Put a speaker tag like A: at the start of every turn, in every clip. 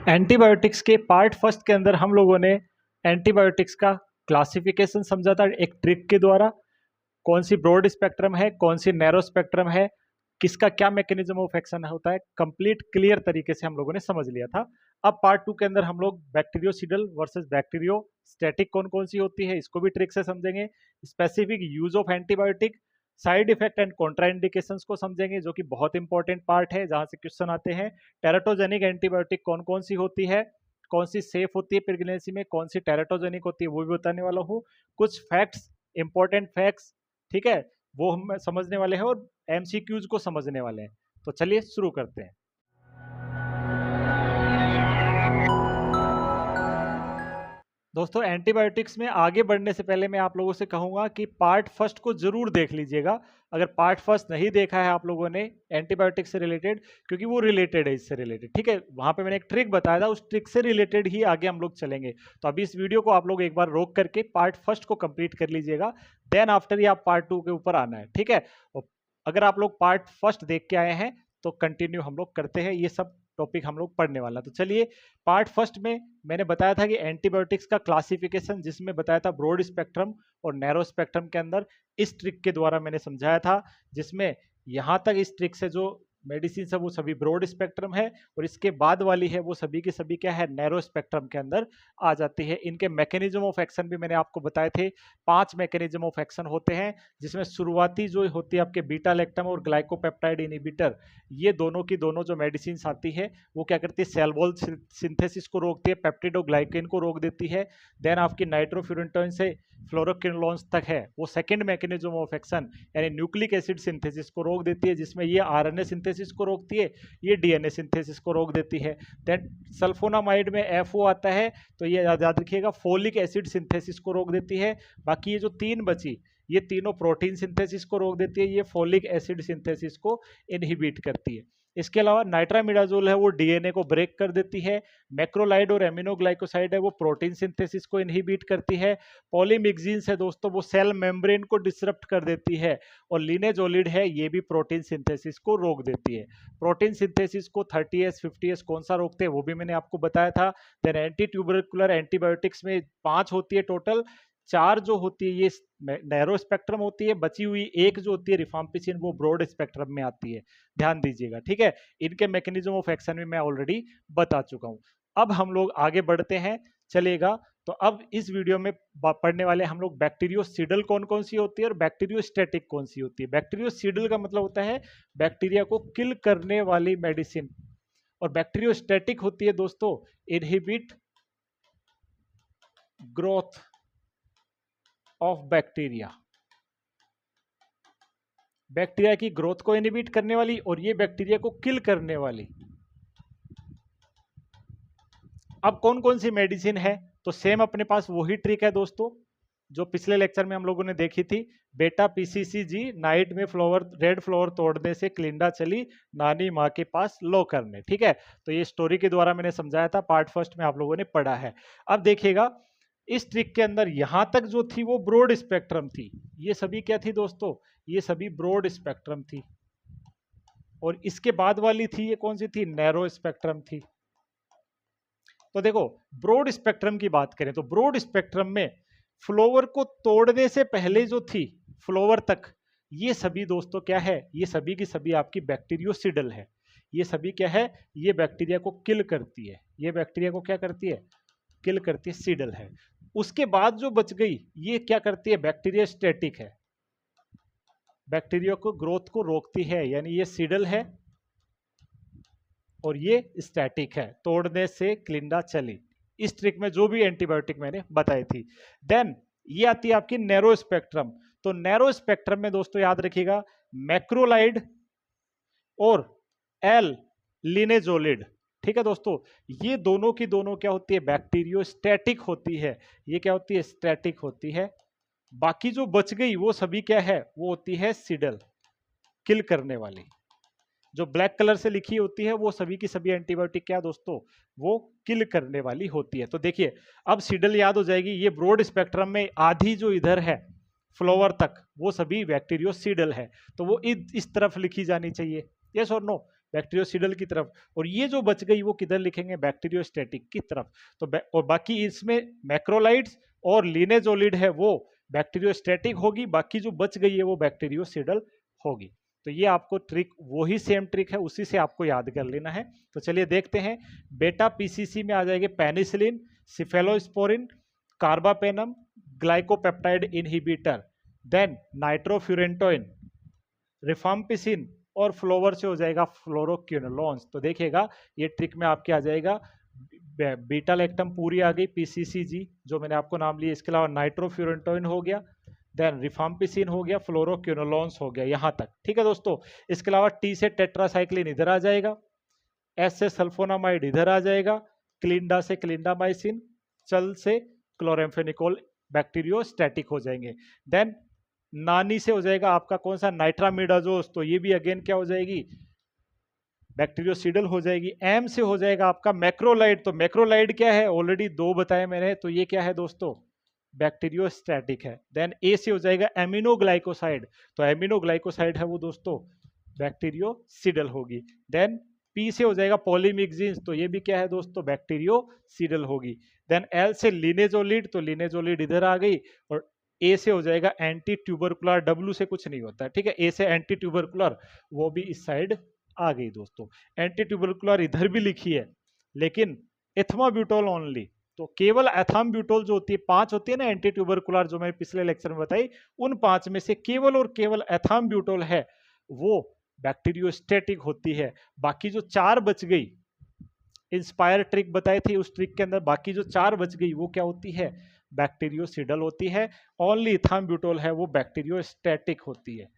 A: Antibiotics के part first के अंदर हम लोगों ने एंटीबायोटिक्स का क्लासिफिकेशन समझा था एक ट्रिक के द्वारा। कौन सी ब्रॉड स्पेक्ट्रम है, कौन सी नैरो स्पेक्ट्रम है, किसका क्या मैकेनिज्म ऑफ एक्शन होता है, कंप्लीट क्लियर तरीके से हम लोगों ने समझ लिया था। अब पार्ट टू के अंदर हम लोग बैक्टीरियोसिडल वर्सेस बैक्टीरियोस्टैटिक कौन कौन सी होती है इसको भी ट्रिक से समझेंगे। Specific use of antibiotic, side effect and contraindications को समझेंगे जो कि बहुत इंपॉर्टेंट पार्ट है जहां से क्वेश्चन आते हैं। टेराटोजेनिक एंटीबायोटिक कौन कौन सी होती है, कौन सी सेफ होती है प्रेगनेंसी में, कौन सी टेराटोजेनिक होती है वो भी बताने वाला हूँ। कुछ फैक्ट्स, इंपॉर्टेंट फैक्ट्स, ठीक है, वो हम समझने वाले हैं और एमसीक्यूज को समझने वाले हैं। तो चलिए शुरू करते हैं। दोस्तों एंटीबायोटिक्स में आगे बढ़ने से पहले मैं आप लोगों से कहूंगा कि पार्ट फर्स्ट को जरूर देख लीजिएगा अगर पार्ट फर्स्ट नहीं देखा है आप लोगों ने एंटीबायोटिक्स से रिलेटेड, क्योंकि वो रिलेटेड है इससे रिलेटेड। ठीक है, वहां पे मैंने एक ट्रिक बताया था, उस ट्रिक से रिलेटेड ही आगे हम लोग चलेंगे। तो अभी इस वीडियो को आप लोग एक बार रोक करके पार्ट फर्स्ट को कंप्लीट कर लीजिएगा, देन आफ्टर ही आप पार्ट टू के ऊपर आना है। ठीक है, अगर आप लोग पार्ट फर्स्ट देख के आए हैं तो कंटिन्यू हम लोग करते हैं, ये सब टॉपिक हम लोग पढ़ने वाला। तो चलिए, पार्ट फर्स्ट में मैंने बताया था कि एंटीबायोटिक्स का क्लासिफिकेशन, जिसमें बताया था ब्रॉड स्पेक्ट्रम और नैरो स्पेक्ट्रम के अंदर, इस ट्रिक के द्वारा मैंने समझाया था, जिसमें यहां तक इस ट्रिक से जो मेडिसिन है वो सभी ब्रॉड स्पेक्ट्रम है और इसके बाद वाली है वो सभी की सभी क्या है, नैरो स्पेक्ट्रम के अंदर आ जाती है। इनके मैकेनिज्म ऑफ एक्शन भी मैंने आपको बताए थे, 5 मैकेनिज्म ऑफ एक्शन होते हैं, जिसमें शुरुआती जो होती है आपके बीटा लैक्टम और ग्लाइकोपेप्टाइड इनहिबिटर, ये दोनों की दोनों जो मेडिसिन आती है वो क्या करती है, सेल वॉल सिंथेसिस को रोकती है, पेप्टिडोग्लाइकेन को रोक देती है। देन आपकी नाइट्रोफ्यूरेंटोइन से फ्लोरोक्विनोलोन्स तक है वो सेकंड मैकेनिज्म ऑफ एक्शन, यानी न्यूक्लिक एसिड सिंथेसिस को रोक देती है, जिसमें ये आरएनए सिंथेसिस को रोकती है, ये डीएनए सिंथेसिस को रोक देती है। देन सल्फोनामाइड में एफओ आता है, तो ये याद रखिएगा, फोलिक एसिड सिंथेसिस को रोक देती है। बाकी ये जो 3 बची, ये तीनों प्रोटीन सिंथेसिस को रोक देती है, ये फोलिक एसिड सिंथेसिस को इनहिबिट करती है। इसके अलावा नाइट्रामिडाजोल है वो डीएनए को ब्रेक कर देती है। मैक्रोलाइड और एमिनोग्लाइकोसाइड है वो प्रोटीन सिंथेसिस को इनहिबिट करती है। पॉलीमिक्सिन्स है दोस्तों वो सेल मेम्ब्रेन को डिसरप्ट कर देती है। और लिनेजोलिड है ये भी प्रोटीन सिंथेसिस को रोक देती है। प्रोटीन सिंथेसिस को 30S 50S कौन सा रोकते हैं वो भी मैंने आपको बताया था। देन एंटी ट्यूबरकुलर एंटीबायोटिक्स में 5 होती है टोटल, 4 जो होती है ये नैरो स्पेक्ट्रम होती है, बची हुई एक जो होती है रिफाम्पिसिन वो ब्रॉड स्पेक्ट्रम में आती है, ध्यान दीजिएगा। ठीक है, इनके मैकेनिज्म ऑफ एक्शन भी मैं ऑलरेडी बता चुका हूं। अब हम लोग आगे बढ़ते हैं, चलेगा। तो अब इस वीडियो में पढ़ने वाले हम लोग बैक्टीरियोसिडल कौन कौन सी होती है और बैक्टीरियोस्टैटिक कौन सी होती है। बैक्टीरियोसिडल का मतलब होता है बैक्टीरिया को किल करने वाली मेडिसिन, और बैक्टीरियोस्टैटिक होती है दोस्तों inhibit growth of bacteria, bacteria की ग्रोथ को इनहिबिट करने वाली और ये बैक्टीरिया को किल करने वाली। अब कौन कौन सी मेडिसिन है, तो सेम अपने पास वही ट्रिक है दोस्तों जो पिछले लेक्चर में हम लोगों ने देखी थी। बेटा पीसीसीजी नाइट में फ्लावर रेड फ्लावर तोड़ने से क्लिंडा चली नानी माँ के पास लो करने। ठीक है, तो ये स्टोरी के द्वारा मैंने समझाया था, पार्ट फर्स्ट में आप लोगों ने पढ़ा है। अब देखिएगा, इस ट्रिक के अंदर यहां तक जो थी वो ब्रॉड स्पेक्ट्रम थी, ये सभी क्या थी दोस्तों, ये सभी ब्रॉड स्पेक्ट्रम थी। और इसके बाद वाली थी ये कौन सी थी, नैरो स्पेक्ट्रम थी। तो देखो, ब्रॉड स्पेक्ट्रम की बात करें तो ब्रॉड स्पेक्ट्रम में फ्लावर को तोड़ने से पहले जो थी फ्लावर तक, ये सभी दोस्तों क्या है, ये सभी की सभी आपकी बैक्टीरियोसिडल है। ये सभी क्या है, ये बैक्टीरिया को किल करती है, ये बैक्टीरिया को क्या करती है, किल करती है, सीडल है। उसके बाद जो बच गई ये क्या करती है, बैक्टीरिया स्टैटिक है, बैक्टीरिया को ग्रोथ को रोकती है, यानी ये सीडल है और ये स्टैटिक है, तोड़ने से क्लिंडा चली। इस ट्रिक में जो भी एंटीबायोटिक मैंने बताई थी। देन ये आती है आपकी नैरो स्पेक्ट्रम। तो नैरो स्पेक्ट्रम में दोस्तों याद रखिएगा, मैक्रोलाइड और एल लिनेजोलिड। ठीक है दोस्तों, ये दोनों की दोनों क्या होती है, बैक्टीरियोस्टैटिक होती है। ये क्या होती है, स्टैटिक होती है। बाकी जो बच गई वो सभी क्या है, वो होती है सिडल, किल करने वाली। जो ब्लैक कलर से लिखी होती है वो सभी की सभी एंटीबायोटिक क्या दोस्तों, वो किल करने वाली होती है। तो देखिए, अब सिडल याद हो जाएगी, ये ब्रॉड स्पेक्ट्रम में आधी जो इधर है फ्लावर तक वो सभी बैक्टीरियोसिडल है, तो वो इस तरफ लिखी जानी चाहिए, यस और नो। बैक्टीरियोसिडल की तरफ, और ये जो बच गई वो किधर लिखेंगे, बैक्टीरियोस्टैटिक की तरफ। तो और बाकी इसमें मैक्रोलाइड्स और लिनेजोलिड है वो बैक्टीरियोस्टैटिक होगी, बाकी जो बच गई है वो बैक्टीरियोसिडल होगी। तो ये आपको ट्रिक, वही सेम ट्रिक है, उसी से आपको याद कर लेना है। तो चलिए देखते हैं। बेटा पीसीसी में आ जाएंगे penicillin, cephalosporin, carbapenem, glycopeptide inhibitor, then nitrofurantoin, rifampicin, और फ्लोवर से हो जाएगा फ्लोरोक्विनोलोन्स। तो देखिएगा ये ट्रिक में आपके आ जाएगा बीटा लैक्टम पूरी आ गई, पीसीसीजी जो मैंने आपको नाम लिया, इसके अलावा नाइट्रोफ्यूरेंटोइन हो गया, देन रिफाम्पिसिन हो गया, फ्लोरोक्विनोलोन्स हो गया, यहाँ तक ठीक है दोस्तों। इसके अलावा टी से टेट्रासाइक्लिन इधर आ जाएगा, एस से सल्फोनामाइड इधर आ जाएगा, क्लिंडा से क्लिंडामाइसिन, चल से क्लोरेम्फेनिकोल बैक्टीरियोस्टैटिक हो जाएंगे। देन नानी से हो जाएगा आपका कौन सा, नाइट्रामिडाजोस, तो ये भी अगेन क्या हो जाएगी, बैक्टीरियोसिडल हो जाएगी। एम से हो जाएगा आपका मैक्रोलाइड, तो मैक्रोलाइड क्या है, ऑलरेडी 2 बताए मैंने, तो ये क्या है दोस्तों, बैक्टीरियोस्टैटिक है। देन ए से हो जाएगा एमिनोग्लाइकोसाइड, तो एमिनोग्लाइकोसाइड है वो दोस्तों बैक्टीरियोसिडल होगी। देन पी से हो जाएगा पॉलीमिक्सिन, तो ये भी क्या है दोस्तों, बैक्टीरियोसिडल होगी। देन एल से लिनेजोलिड, तो लिनेजोलिड इधर आ गई, और ए से हो जाएगा एंटी ट्यूबरकुलर, डब्ल्यू से कुछ नहीं होता है, ठीक है, ए से एंटी ट्यूबरकुलर, वो भी इस साइड आ गई दोस्तों। एंटी ट्यूबरकुलर इधर भी लिखी है, लेकिन एथमाब्यूटोल ओनली, तो केवल एथाम्ब्यूटोल जो होती है, 5 होती है ना एंटी ट्यूबरकुलर जो मैंने पिछले लेक्चर में बताई, उन 5 में से केवल और केवल एथाम्ब्यूटोल है वो बैक्टीरियोस्टैटिक होती है। बाकी जो 4 बच गई, इंस्पायर ट्रिक बताई थी, उस ट्रिक के अंदर बाकी जो 4 बच गई वो क्या होती है, बैक्टीरियोसिडल होती है। ओनली इथाम्ब्यूटोल है वो बैक्टीरियोस्टैटिक होती है,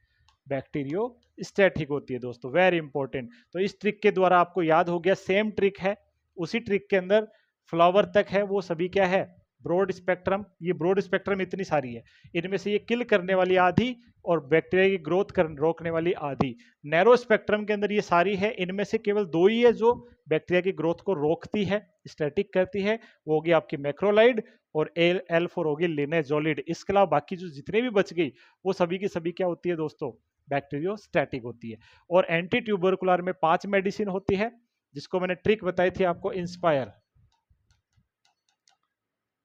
A: बैक्टीरियोस्टैटिक होती है दोस्तों, वेरी इंपॉर्टेंट। तो इस ट्रिक के द्वारा आपको याद हो गया, सेम ट्रिक है, उसी ट्रिक के अंदर फ्लावर तक है वो सभी क्या है, ब्रॉड स्पेक्ट्रम। ये ब्रॉड स्पेक्ट्रम इतनी सारी है, इनमें से ये किल करने वाली आधी और बैक्टीरिया की ग्रोथ रोकने वाली आधी। नैरो स्पेक्ट्रम के अंदर ये सारी है, इनमें से केवल 2 ही है जो बैक्टीरिया की ग्रोथ को रोकती है, स्टैटिक करती है, वो होगी आपकी मैक्रोलाइड, और L4 होगी लिनेजोलिड। इसके अलावा बाकी जो जितने भी बच गई वो सभी की सभी क्या होती है दोस्तों, बैक्टीरियोस्टैटिक होती है। और एंटी ट्यूबरकुलर में 5 मेडिसिन होती है, जिसको मैंने ट्रिक बताई थी आपको, इंस्पायर,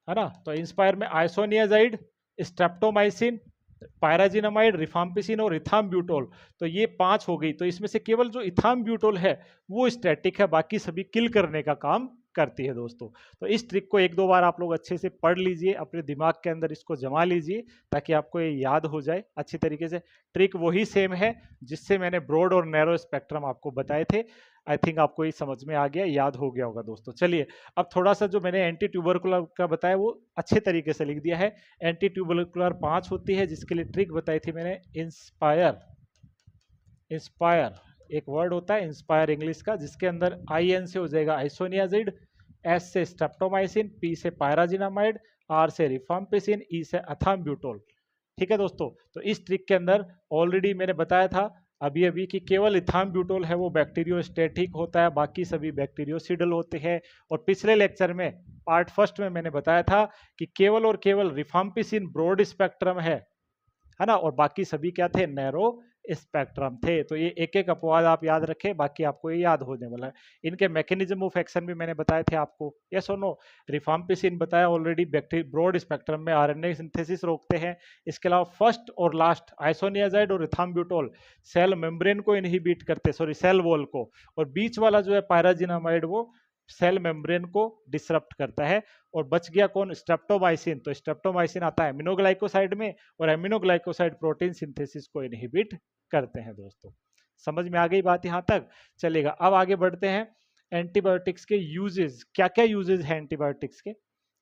A: है ना। तो इंस्पायर में आइसोनियाजाइड, स्ट्रेप्टोमाइसिन, पायराजिनामाइड, रिफाम्पिसिन और इथाम्ब्यूटोल, तो ये 5 हो गई। तो इसमें से केवल जो इथाम्ब्यूटोल है वो स्टैटिक है, बाकी सभी किल करने का काम करती है दोस्तों। तो इस ट्रिक को 1-2 बार आप लोग अच्छे से पढ़ लीजिए, अपने दिमाग के अंदर इसको जमा लीजिए, ताकि आपको ये याद हो जाए अच्छी तरीके से। ट्रिक वही सेम है जिससे मैंने ब्रॉड और नैरो स्पेक्ट्रम आपको बताए थे। आई थिंक आपको ये समझ में आ गया, याद हो गया होगा दोस्तों। चलिए अब थोड़ा सा जो मैंने एंटी ट्यूबरकुलर का बताया वो अच्छे तरीके से लिख दिया है। एंटी ट्यूबरकुलर 5 होती है, जिसके लिए ट्रिक बताई थी मैंने, इंस्पायर। इंस्पायर एक वर्ड होता है इंस्पायर इंग्लिश का, जिसके अंदर IN से हो जाएगा आइसोनियाजिड, S से स्ट्रेप्टोमाइसिन, P से पायराजिनामाइड, R से रिफाम्पिसिन, E से अथाम्ब्यूटोल। ठीक है दोस्तों, तो इस ट्रिक के अंदर ऑलरेडी मैंने बताया था अभी अभी कि केवल इथाम्ब्यूटोल है वो बैक्टीरियोस्टैटिक होता है, बाकी सभी बैक्टीरियोसिडल होते हैं। और पिछले लेक्चर में पार्ट फर्स्ट में मैंने बताया था कि केवल और केवल रिफाम्पिसिन ब्रॉड स्पेक्ट्रम है ना, और बाकी सभी क्या थे, नैरो स्पेक्ट्रम थे। तो ये एक एक अपवाद आप याद रखें, बाकी आपको ये याद होने वाला है। इनके मैकेनिज्म ऑफ एक्शन भी मैंने बताए थे आपको, यस और नो। रिफाम्पिसिन बताया ऑलरेडी, ब्रॉड स्पेक्ट्रम में RNA सिंथेसिस रोकते हैं। इसके अलावा फर्स्ट और लास्ट आइसोनियाजाइड और इथाम्ब्यूटोल सेल मेम्ब्रेन को इनहिबिट करते, सॉरी सेल वॉल को, और बीच वाला जो है पायराजिनामाइड वो सेल मेम्ब्रेन को डिसरप्ट करता है। और बच गया कौन, स्ट्रेप्टोमाइसिन। तो स्ट्रेप्टोमाइसिन आता है एमिनोग्लाइकोसाइड में, और एमिनोग्लाइकोसाइड प्रोटीन सिंथेसिस को इनहिबिट करते हैं दोस्तों। समझ में आ गई बात यहाँ तक, चलेगा। अब आगे बढ़ते हैं, एंटीबायोटिक्स के यूजेस, क्या क्या यूजेस हैं एंटीबायोटिक्स के।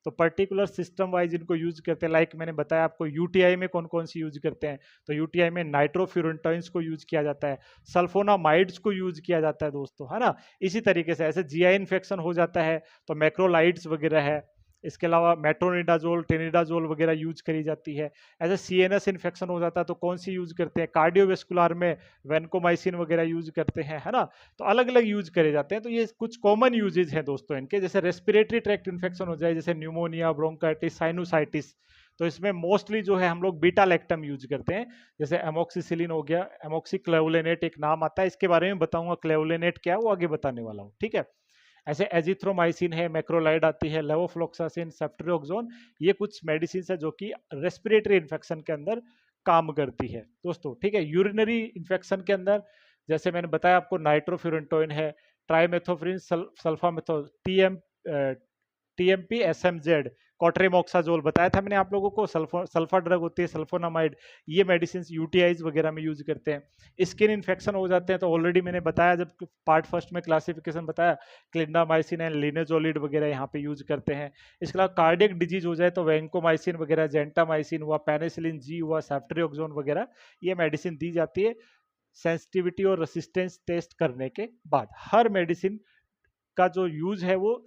A: तो पर्टिकुलर सिस्टम वाइज इनको यूज करते हैं, लाइक मैंने बताया आपको यूटीआई में कौन कौन सी यूज करते हैं। तो यूटीआई में नाइट्रोफ्यूरेंटाइंस को यूज किया जाता है, सल्फोनामाइड्स को यूज किया जाता है दोस्तों, है ना। इसी तरीके से ऐसे जीआई इन्फेक्शन हो जाता है तो मैक्रोलाइड्स वगैरह है। इसके अलावा मेट्रोनिडाजोल, टेनिडाजोल वगैरह यूज करी जाती है। ऐसे सीएनएस इन्फेक्शन हो जाता है तो कौन सी यूज करते हैं, कार्डियोवेस्कुलर में वेनकोमाइसिन वगैरह यूज करते हैं, है ना। तो अलग अलग यूज करे जाते हैं। तो ये कुछ कॉमन यूजेज हैं दोस्तों इनके। जैसे रेस्पिरेटरी ट्रैक्ट इन्फेक्शन हो जाए, जैसे न्यूमोनिया, ब्रोंकाइटिस, साइनोसाइटिस, तो इसमें मोस्टली जो है हम लोग बीटा लैक्टम यूज करते हैं, जैसे एमोक्सिसिलिन हो गया, एमोक्सिक्लेवुलिनेट एक नाम आता है, इसके बारे में बताऊंगा क्लेवुलिनेट क्या है वो आगे बताने वाला हूँ, ठीक है। ऐसे एजिथ्रोमाइसिन है, मैक्रोलाइड आती है, लेवोफ्लोक्सासिन, सेफ्ट्रियोक्सोन, ये कुछ मेडिसिन है जो कि रेस्पिरेटरी इन्फेक्शन के अंदर काम करती है दोस्तों, ठीक है। यूरिनरी इन्फेक्शन के अंदर जैसे मैंने बताया आपको नाइट्रोफ्यूरेंटोइन है, ट्राइमेथोफ्रिन सल्फामेथो टीएमपी एसएमजेड, कॉट्रेमोक्साजोल बताया था मैंने आप लोगों को, सल्फा ड्रग होती है, सल्फोनामाइड, ये मेडिसिन यूटीआईज वगैरह में यूज करते हैं। स्किन इन्फेक्शन हो जाते हैं तो ऑलरेडी मैंने बताया जब पार्ट फर्स्ट में क्लासिफिकेशन बताया, क्लिंडामाइसिन एंड लिनेजोलिड वगैरह यहाँ पे यूज करते हैं। इसके अलावा कार्डियक डिजीज हो जाए तो वैंकोमाइसिन वगैरह, जेंटामाइसिन हुआ, पेनिसिलिन जी हुआ, सेफ्ट्रियोक्सोन वगैरह, ये मेडिसिन दी जाती है सेंसिटिविटी और रेसिस्टेंस टेस्ट करने के बाद। हर मेडिसिन का जो यूज है वो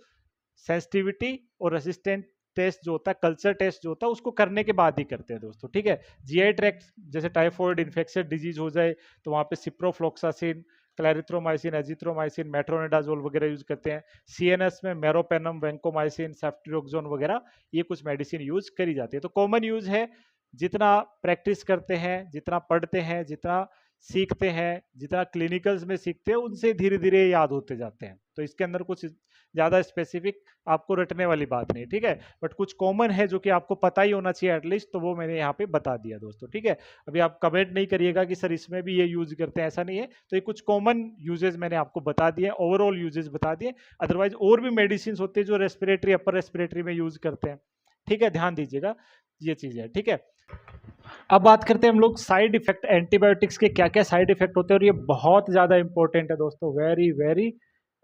A: सेंसिटिविटी और रेसिस्टेंट टेस्ट जो होता है, कल्चर टेस्ट जो होता है, उसको करने के बाद ही करते हैं दोस्तों, ठीक है। जीआई ट्रैक्ट जैसे टाइफॉइड इन्फेक्शन डिजीज हो जाए तो वहां पे सिप्रोफ्लोक्सासिन, क्लैरिथ्रोमाइसिन, एजिथ्रोमाइसिन, मेट्रोनिडाजोल वगैरह यूज करते हैं। सीएनएस में मेरोपेनम, वैंकोमाइसिन, सेफ्ट्रियोक्सोन वगैरह, ये कुछ मेडिसिन यूज करी जाती है। तो कॉमन यूज है, जितना प्रैक्टिस करते हैं, जितना पढ़ते हैं, जितना सीखते हैं, जितना क्लिनिकल्स में सीखते हैं, उनसे धीरे धीरे याद होते जाते हैं। तो इसके अंदर कुछ ज्यादा स्पेसिफिक आपको रटने वाली बात नहीं, ठीक है, बट कुछ कॉमन है जो कि आपको पता ही होना चाहिए एटलीस्ट, तो वो मैंने यहाँ पे बता दिया दोस्तों, ठीक है। अभी आप कमेंट नहीं करिएगा कि सर इसमें भी ये यूज करते हैं, ऐसा नहीं है। तो ये कुछ कॉमन यूजेस मैंने आपको बता दिए, ओवरऑल यूजेस बता दिए। अदरवाइज और भी मेडिसिन होते हैं जो रेस्पिरेटरी, अपर रेस्पिरेटरी में यूज करते हैं, ठीक है, ध्यान दीजिएगा, ये चीज है, ठीक है। अब बात करते हैं हम लोग साइड इफेक्ट, एंटीबायोटिक्स के क्या क्या साइड इफेक्ट होते हैं, और ये बहुत ज्यादा इंपॉर्टेंट है दोस्तों, वेरी वेरी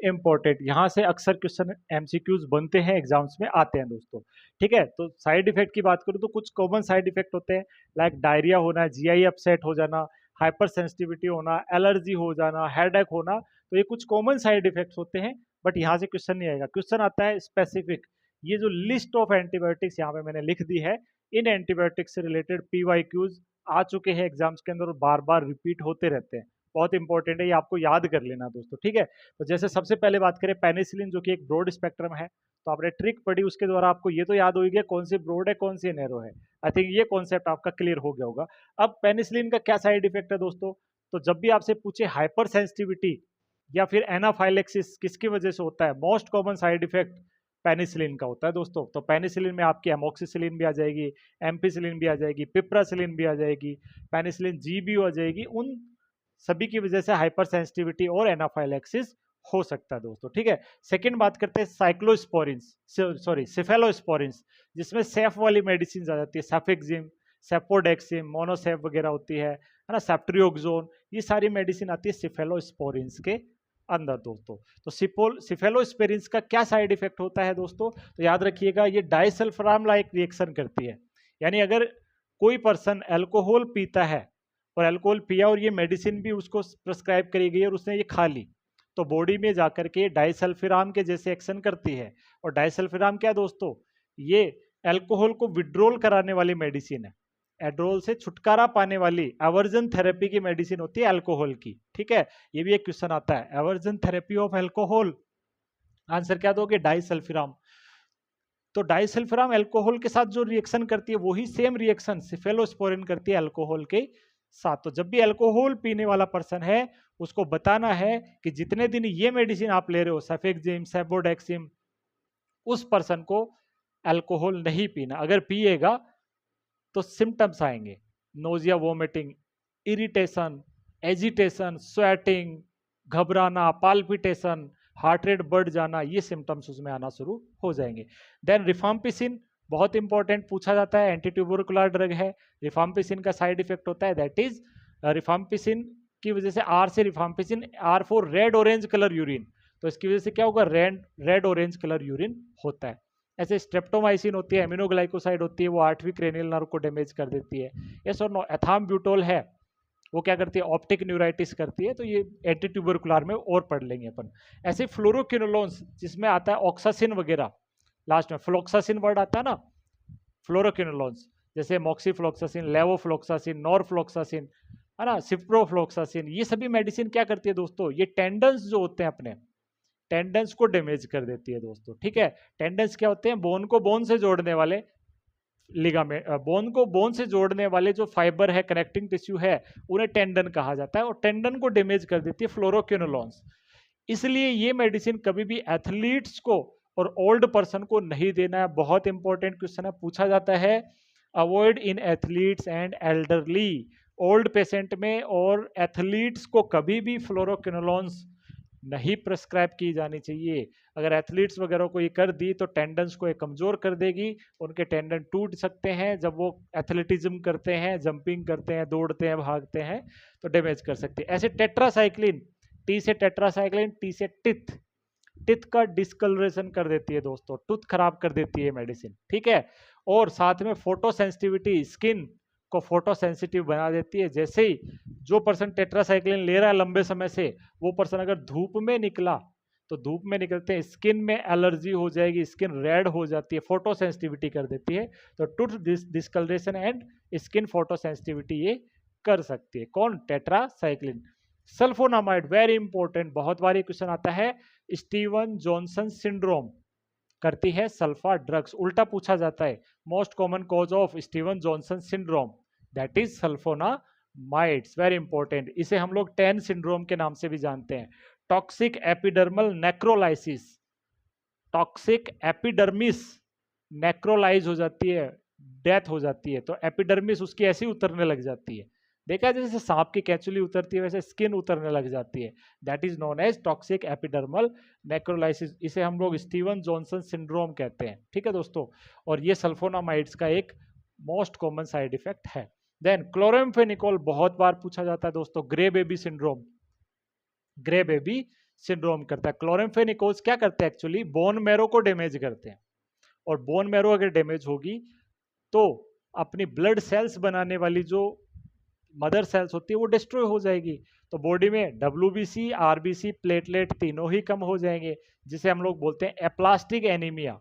A: इंपॉर्टेंट। यहाँ से अक्सर क्वेश्चन एमसीक्यूज बनते हैं, एग्जाम्स में आते हैं दोस्तों, ठीक है। तो साइड इफेक्ट की बात करूँ तो कुछ कॉमन साइड इफेक्ट होते हैं, लाइक डायरिया होना, जीआई अपसेट हो जाना, हाइपर सेंसिटिविटी होना, एलर्जी हो जाना, हेडेक होना, तो ये कुछ कॉमन साइड इफेक्ट्स होते हैं। बट यहाँ से क्वेश्चन नहीं आएगा, क्वेश्चन आता है स्पेसिफिक। ये जो लिस्ट ऑफ एंटीबायोटिक्स यहाँ पे मैंने लिख दी है, इन एंटीबायोटिक्स से रिलेटेड पीवाईक्यूज आ चुके हैं एग्जाम्स के अंदर और बार बार रिपीट होते रहते हैं, बहुत इंपॉर्टेंट है, ये आपको याद कर लेना दोस्तों, ठीक है। तो जैसे सबसे पहले बात करें पेनिसिलिन, जो कि एक ब्रॉड स्पेक्ट्रम है, तो आपने ट्रिक पढ़ी, उसके द्वारा आपको ये तो याद हो गया कौन सी ब्रॉड है कौन सी नैरो है। आई थिंक ये कॉन्सेप्ट आपका क्लियर हो गया होगा। अब पेनिसिलिन का क्या साइड इफेक्ट है दोस्तों, तो जब भी आपसे पूछे हाइपर सेंसिटिविटी या फिर एनाफाइलेक्सिस किसकी वजह से होता है, most common side effect penicillin का होता है दोस्तों। तो पेनिसिलिन में आपकी एमोक्सिसिलिन भी आ जाएगी, एम्पिसिलिन भी आ जाएगी, पिप्रासिलिन भी आ जाएगी, पेनिसिलिन जी भी आ जाएगी, उन सभी की वजह से हाइपर सेंसिटिविटी और एनाफाइलेक्सिस हो सकता है दोस्तों, ठीक है। सेकंड बात करते हैं साइक्लोस्पोरिन्स, सॉरी सिफेलोस्पोरिन्स, जिसमें सेफ वाली मेडिसिन आ जाती है, सेफेक्सिम, सेपोडेक्सिम, मोनोसेफ वगैरह होती है ना, सेफ्ट्रियोक्सोन, ये सारी मेडिसिन आती है सिफेलोस्पोरिन्स के अंदर दोस्तों। तो सिफेलोस्पोरिन्स का क्या साइड इफेक्ट होता है दोस्तों, तो याद रखिएगा ये डाइसल्फराम लाइक रिएक्शन करती है, यानी अगर कोई पर्सन अल्कोहल पीता है और अल्कोहल पिया और ये मेडिसिन भी उसको प्रिस्क्राइब करी गई और उसने ये खा ली, तो बॉडी में जाकर के डाइसल्फिराम के जैसे एक्शन करती है। और डाइसल्फिराम क्या दोस्तों, ये अल्कोहल को विड्रॉल कराने वाली मेडिसिन है, एड्रोल से छुटकारा पाने वाली एवर्जन थेरेपी की मेडिसिन होती है अल्कोहल की, ठीक है। ये भी एक क्वेश्चन आता है, aversion therapy of alcohol, answer क्या दोगे, डाइसल्फिराम। तो डाइसल्फिराम अल्कोहल के साथ जो रिएक्शन करती है वही सेम रिएक्शन सिफेलोस्पोरिन करती है अल्कोहल के साथ। तो जब भी अल्कोहल पीने वाला पर्सन है उसको बताना है कि जितने दिन ये मेडिसिन आप ले रहे हो, सेफेक्सिम, सेबोडेक्सिम, उस पर्सन को अल्कोहल नहीं पीना। अगर पिएगा तो सिम्टम्स आएंगे, nausea, vomiting, irritation, agitation, sweating, घबराना, पाल्पिटेशन, हार्ट रेट बढ़ जाना, ये सिम्टम्स उसमें आना शुरू हो जाएंगे। देन रिफाम्पिसिन बहुत इंपॉर्टेंट पूछा जाता है, एंटी ट्यूबरकुलर ड्रग है। रिफाम्पिसिन का साइड इफेक्ट होता है दैट इज रिफाम्पिसिन की वजह से, आर से rifampicin, R for red orange colour urine, तो इसकी वजह से क्या होगा, रेड ऑरेंज कलर यूरिन होता है। ऐसे स्ट्रेप्टोमाइसिन होती है, एमिनोग्लाइकोसाइड होती है, वो 8वीं क्रेनियल नर्व को डैमेज कर देती है। यस और नो, एथाम्ब्यूटोल है, वो क्या करती है, ऑप्टिक न्यूराइटिस करती है, तो ये एंटी ट्यूबरकुलर में और पढ़ लेंगे अपन। ऐसे फ्लोरोक्विनोलोन्स जिसमें आता है ऑक्सासिन वगैरह, लास्ट में फ्लोक्सासिन वर्ड आता है ना, फ्लोरोक्विनोलोन्स जैसे मॉक्सीफ्लोक्सासिन, लेवोफ्लोक्सासिन, नॉरफ्लोक्सासिन, है ना, सिप्रोफ्लोक्सासिन, ये सभी मेडिसिन क्या करती है दोस्तों, ये टेंडन्स जो होते हैं अपने, टेंडन्स को डैमेज कर देती है दोस्तों, ठीक है। टेंडन्स क्या होते हैं, बोन को बोन से जोड़ने वाले लिगामेंट, बोन को बोन से जोड़ने वाले जो फाइबर है, कनेक्टिंग टिश्यू है, उन्हें टेंडन कहा जाता है, और टेंडन को डैमेज कर देती है फ्लोरोक्विनोलोन्स। इसलिए ये मेडिसिन कभी भी एथलीट्स को और ओल्ड पर्सन को नहीं देना है। बहुत इंपॉर्टेंट क्वेश्चन है, पूछा जाता है। Avoid in athletes and elderly, old patient में और एथलीट्स को कभी भी फ्लोरोक्विनोलोन्स नहीं प्रेस्क्राइब की जानी चाहिए। अगर एथलीट्स वगैरह को ये कर दी तो टेंडन्स को ये कमजोर कर देगी, उनके टेंडन टूट सकते हैं जब वो एथलेटिज्म करते हैं, जंपिंग करते हैं, दौड़ते हैं, भागते हैं, तो डैमेज कर सकते हैं। ऐसे टेट्रासाइक्लिन, टी से टेट्रासाइक्लिन, टी से टिथ, टिथ का डिस्कलरेशन कर देती है दोस्तों, टूथ खराब कर देती है मेडिसिन, ठीक है। और साथ में फोटो सेंसिटिविटी, स्किन को फोटो सेंसिटिव बना देती है। जैसे ही जो पर्सन टेट्रासाइक्लिन ले रहा है लंबे समय से, वो पर्सन अगर धूप में निकला तो धूप में निकलते हैं स्किन में एलर्जी हो जाएगी, स्किन रेड हो जाती है, फोटो सेंसिटिविटी कर देती है। तो tooth discolouration and skin photo sensitivity ये कर सकती है। कौन? टेट्रासाइक्लिन। सल्फोनामाइड, वेरी इंपॉर्टेंट, बहुत बार ये क्वेश्चन आता है। स्टीवन जॉनसन सिंड्रोम करती है सल्फा ड्रग्स, उल्टा पूछा जाता है। Most common cause of Steven Johnson syndrome, that is sulfonamides, very important. इसे हम लोग टेन सिंड्रोम के नाम से भी जानते हैं। Toxic epidermal necrolysis, toxic epidermis necrolyse हो जाती है, डेथ हो जाती है, तो एपिडर्मिस उसकी ऐसी उतरने लग जाती है। देखा है जैसे सांप की कैचुली उतरती है, वैसे स्किन उतरने लग जाती है। That is known as toxic epidermal necrolysis. इसे हम लोग स्टीवन जॉनसन सिंड्रोम कहते हैं, ठीक है दोस्तों। और ये सल्फोनामाइड्स का एक मोस्ट कॉमन साइड इफेक्ट है। देन क्लोराम्फेनिकोल, बहुत बार पूछा जाता है दोस्तों। Grey baby syndrome, grey baby syndrome करता है। क्लोराम्फेनिकोल्स क्या करते हैं? एक्चुअली बोन मैरो को डैमेज करते हैं, और बोन मैरो अगर डैमेज होगी तो अपनी ब्लड सेल्स बनाने वाली जो मदर सेल्स होती है वो डिस्ट्रॉय हो जाएगी। तो बॉडी में WBC, RBC, प्लेटलेट तीनों ही कम हो जाएंगे, जिसे हम लोग बोलते हैं एप्लास्टिक एनीमिया।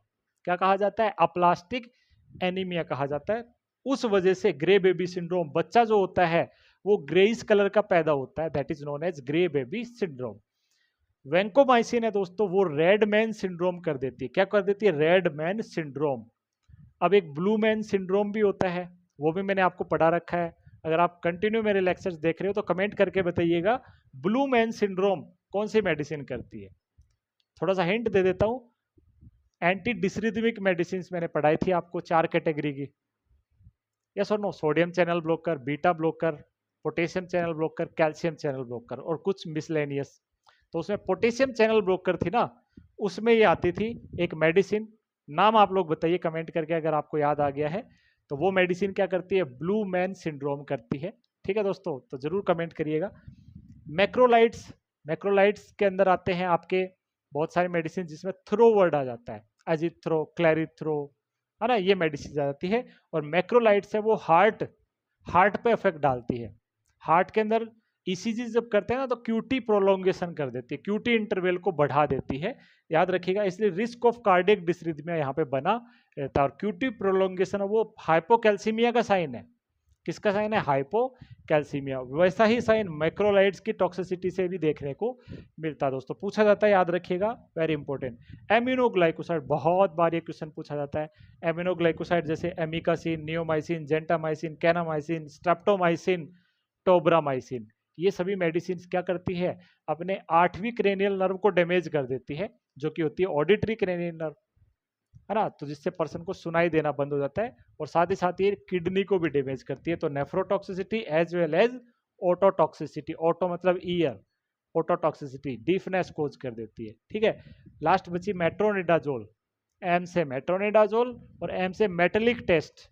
A: क्या कहा जाता है? अप्लास्टिक एनीमिया कहा जाता है। उस वजह से ग्रे बेबी सिंड्रोम, बच्चा जो होता है वो ग्रेइश कलर का पैदा होता है, that is known as grey baby syndrome. Vancomycin है दोस्तों, वो रेड मैन सिंड्रोम कर देती है। क्या कर देती है? Red man syndrome. अब एक ब्लू मैन सिंड्रोम भी होता है, वो भी मैंने आपको पढ़ा रखा है। अगर आप कंटिन्यू मेरे लेक्चर्स देख रहे हो तो कमेंट करके बताइएगा ब्लू मैन सिंड्रोम कौन सी मेडिसिन करती है। थोड़ा सा हिंट दे देता हूं, एंटी डिसरिथमिक मेडिसिन मैंने पढ़ाई थी आपको 4 कैटेगरी की। यस और no? Sodium channel blocker, beta blocker, potassium channel blocker, calcium channel blocker, और कुछ मिसलेनियस। तो उसमें पोटेशियम चैनल ब्लॉकर थी ना, उसमें ये आती थी एक मेडिसिन, नाम आप लोग बताइए कमेंट करके अगर आपको याद आ गया है। तो वो मेडिसिन क्या करती है? ब्लू मैन सिंड्रोम करती है, ठीक है दोस्तों, तो जरूर कमेंट करिएगा। मैक्रोलाइट्स, मैक्रोलाइट्स के अंदर आते हैं आपके बहुत सारे मेडिसिन जिसमें थ्रो वर्ड आ जाता है, अजिथ्रो, क्लैरिथ्रो, है ना, ये मेडिसिन आ जाती है। और मैक्रोलाइट्स है वो हार्ट, हार्ट पे इफेक्ट डालती है। हार्ट के अंदर ECG जब करते हैं ना तो QT प्रोलोंगेशन कर देती है, QT इंटरवल को बढ़ा देती है, याद रखिएगा। इसलिए रिस्क ऑफ कार्डियक डिसरिथमिया यहाँ पे बना रहता है। और QT प्रोलोंगेशन वो हाइपोकैल्सीमिया का साइन है। किसका साइन है? हाइपोकैल्सीमिया। वैसा ही साइन मैक्रोलाइड्स की टॉक्सिसिटी से भी देखने को मिलता है दोस्तों, पूछा जाता है, याद रखिएगा, वेरी इंपॉर्टेंट। एमिनोग्लाइकोसाइड, बहुत बार ये क्वेश्चन पूछा जाता है। एमिनोग्लाइकोसाइड जैसे amikacin, neomycin, gentamicin, kanamycin, streptomycin, tobramycin, ये सभी मेडिसिन क्या करती है? अपने 8वीं क्रेनियल नर्व को डैमेज कर देती है, जो कि होती है ऑडिटरी क्रेनियल नर्व, है ना, तो जिससे पर्सन को सुनाई देना बंद हो जाता है। और साथ ही साथ ये किडनी को भी डैमेज करती है। तो nephrotoxicity as well as ototoxicity, oto मतलब ईयर, ओटोटॉक्सिसिटी डीफनेस कोज कर देती है, ठीक है। लास्ट बची मेट्रोनिडाजोल, एम से मेट्रोनिडाजोल और एम से मेटेलिक टेस्ट।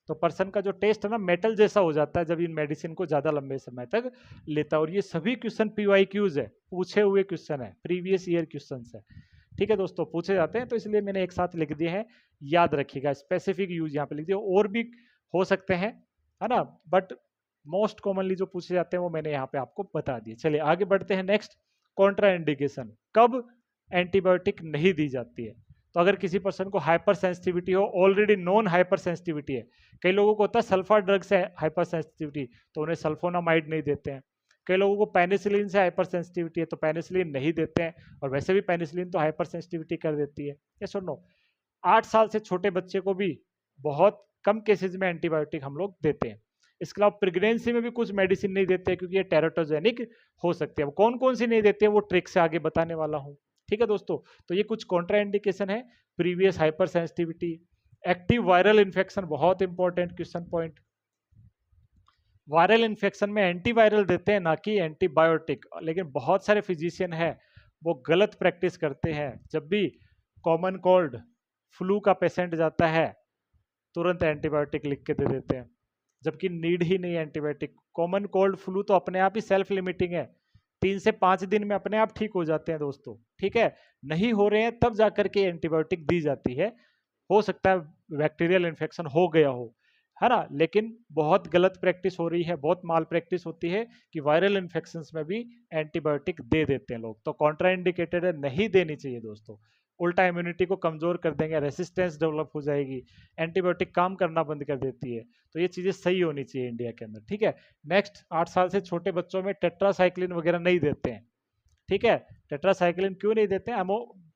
A: तो पर्सन का जो टेस्ट है ना मेटल जैसा हो जाता है जब इन मेडिसिन को ज्यादा लंबे समय तक लेता है। और ये सभी क्वेश्चन PYQs है, पूछे हुए क्वेश्चन है, प्रीवियस ईयर क्वेश्चन है, ठीक है दोस्तों, पूछे जाते हैं, तो इसलिए मैंने एक साथ लिख दिए हैं, याद रखिएगा। स्पेसिफिक यूज यहाँ पे लिख दिया, और भी हो सकते हैं, है ना, बट मोस्ट कॉमनली जो पूछे जाते हैं वो मैंने यहाँ पे आपको बता दिए। चलिए आगे बढ़ते हैं। नेक्स्ट, कॉन्ट्रा इंडिकेशन, कब एंटीबायोटिक नहीं दी जाती है? तो अगर किसी पर्सन को हाइपर सेंसिटिविटी हो, ऑलरेडी नॉन हाइपर सेंसिटिविटी है, कई लोगों को होता है सल्फर ड्रग से हाइपर सेंसिटिविटी, तो उन्हें सल्फोनामाइड नहीं देते हैं। कई लोगों को पेनिसिलिन से हाइपर सेंसिटिविटी है तो पेनिसिलिन नहीं देते हैं, और वैसे भी पेनिसिलिन तो हाइपर सेंसिटिविटी कर देती है। यस और नो? 8 साल से छोटे बच्चे को भी बहुत कम केसेस में एंटीबायोटिक हम लोग देते हैं। इसके अलावा प्रेगनेंसी में भी कुछ मेडिसिन नहीं देते क्योंकि ये टेराटोजेनिक हो सकते हैं। कौन कौन सी नहीं देते वो ट्रिक से आगे बताने वाला हूँ। ठीक है दोस्तों, तो ये कुछ कॉन्ट्रा इंडिकेशन है। Previous hypersensitivity, active viral infection, बहुत important question point. Viral infection में एंटीवायरल देते हैं ना कि एंटीबायोटिक, लेकिन बहुत सारे फिजिशियन है वो गलत प्रैक्टिस करते हैं। जब भी कॉमन कोल्ड फ्लू का पेशेंट जाता है तुरंत एंटीबायोटिक लिख के दे देते हैं, जबकि नीड ही नहीं है एंटीबायोटिक। कॉमन कोल्ड फ्लू तो अपने आप ही सेल्फ लिमिटिंग है, 3 से 5 दिन में अपने आप ठीक हो जाते हैं दोस्तों। ठीक है, नहीं हो रहे हैं तब जाकर के एंटीबायोटिक दी जाती है। हो सकता है बैक्टीरियल इन्फेक्शन हो गया हो, है ना, लेकिन बहुत गलत प्रैक्टिस हो रही है, बहुत माल प्रैक्टिस होती है कि वायरल इन्फेक्शंस में भी एंटीबायोटिक दे देते हैं लोग। तो कॉन्ट्रा इंडिकेटेड है, नहीं देनी चाहिए दोस्तों। उल्टा इम्यूनिटी को कमजोर कर देंगे, रेसिस्टेंस डेवलप हो जाएगी, एंटीबायोटिक काम करना बंद कर देती है। तो ये चीजें सही होनी चाहिए इंडिया के अंदर। ठीक है, नेक्स्ट, 8 साल से छोटे बच्चों में टेट्रासाइक्लिन वगैरह नहीं देते हैं। ठीक है, टेट्रासाइक्लिन क्यों नहीं देते हैं?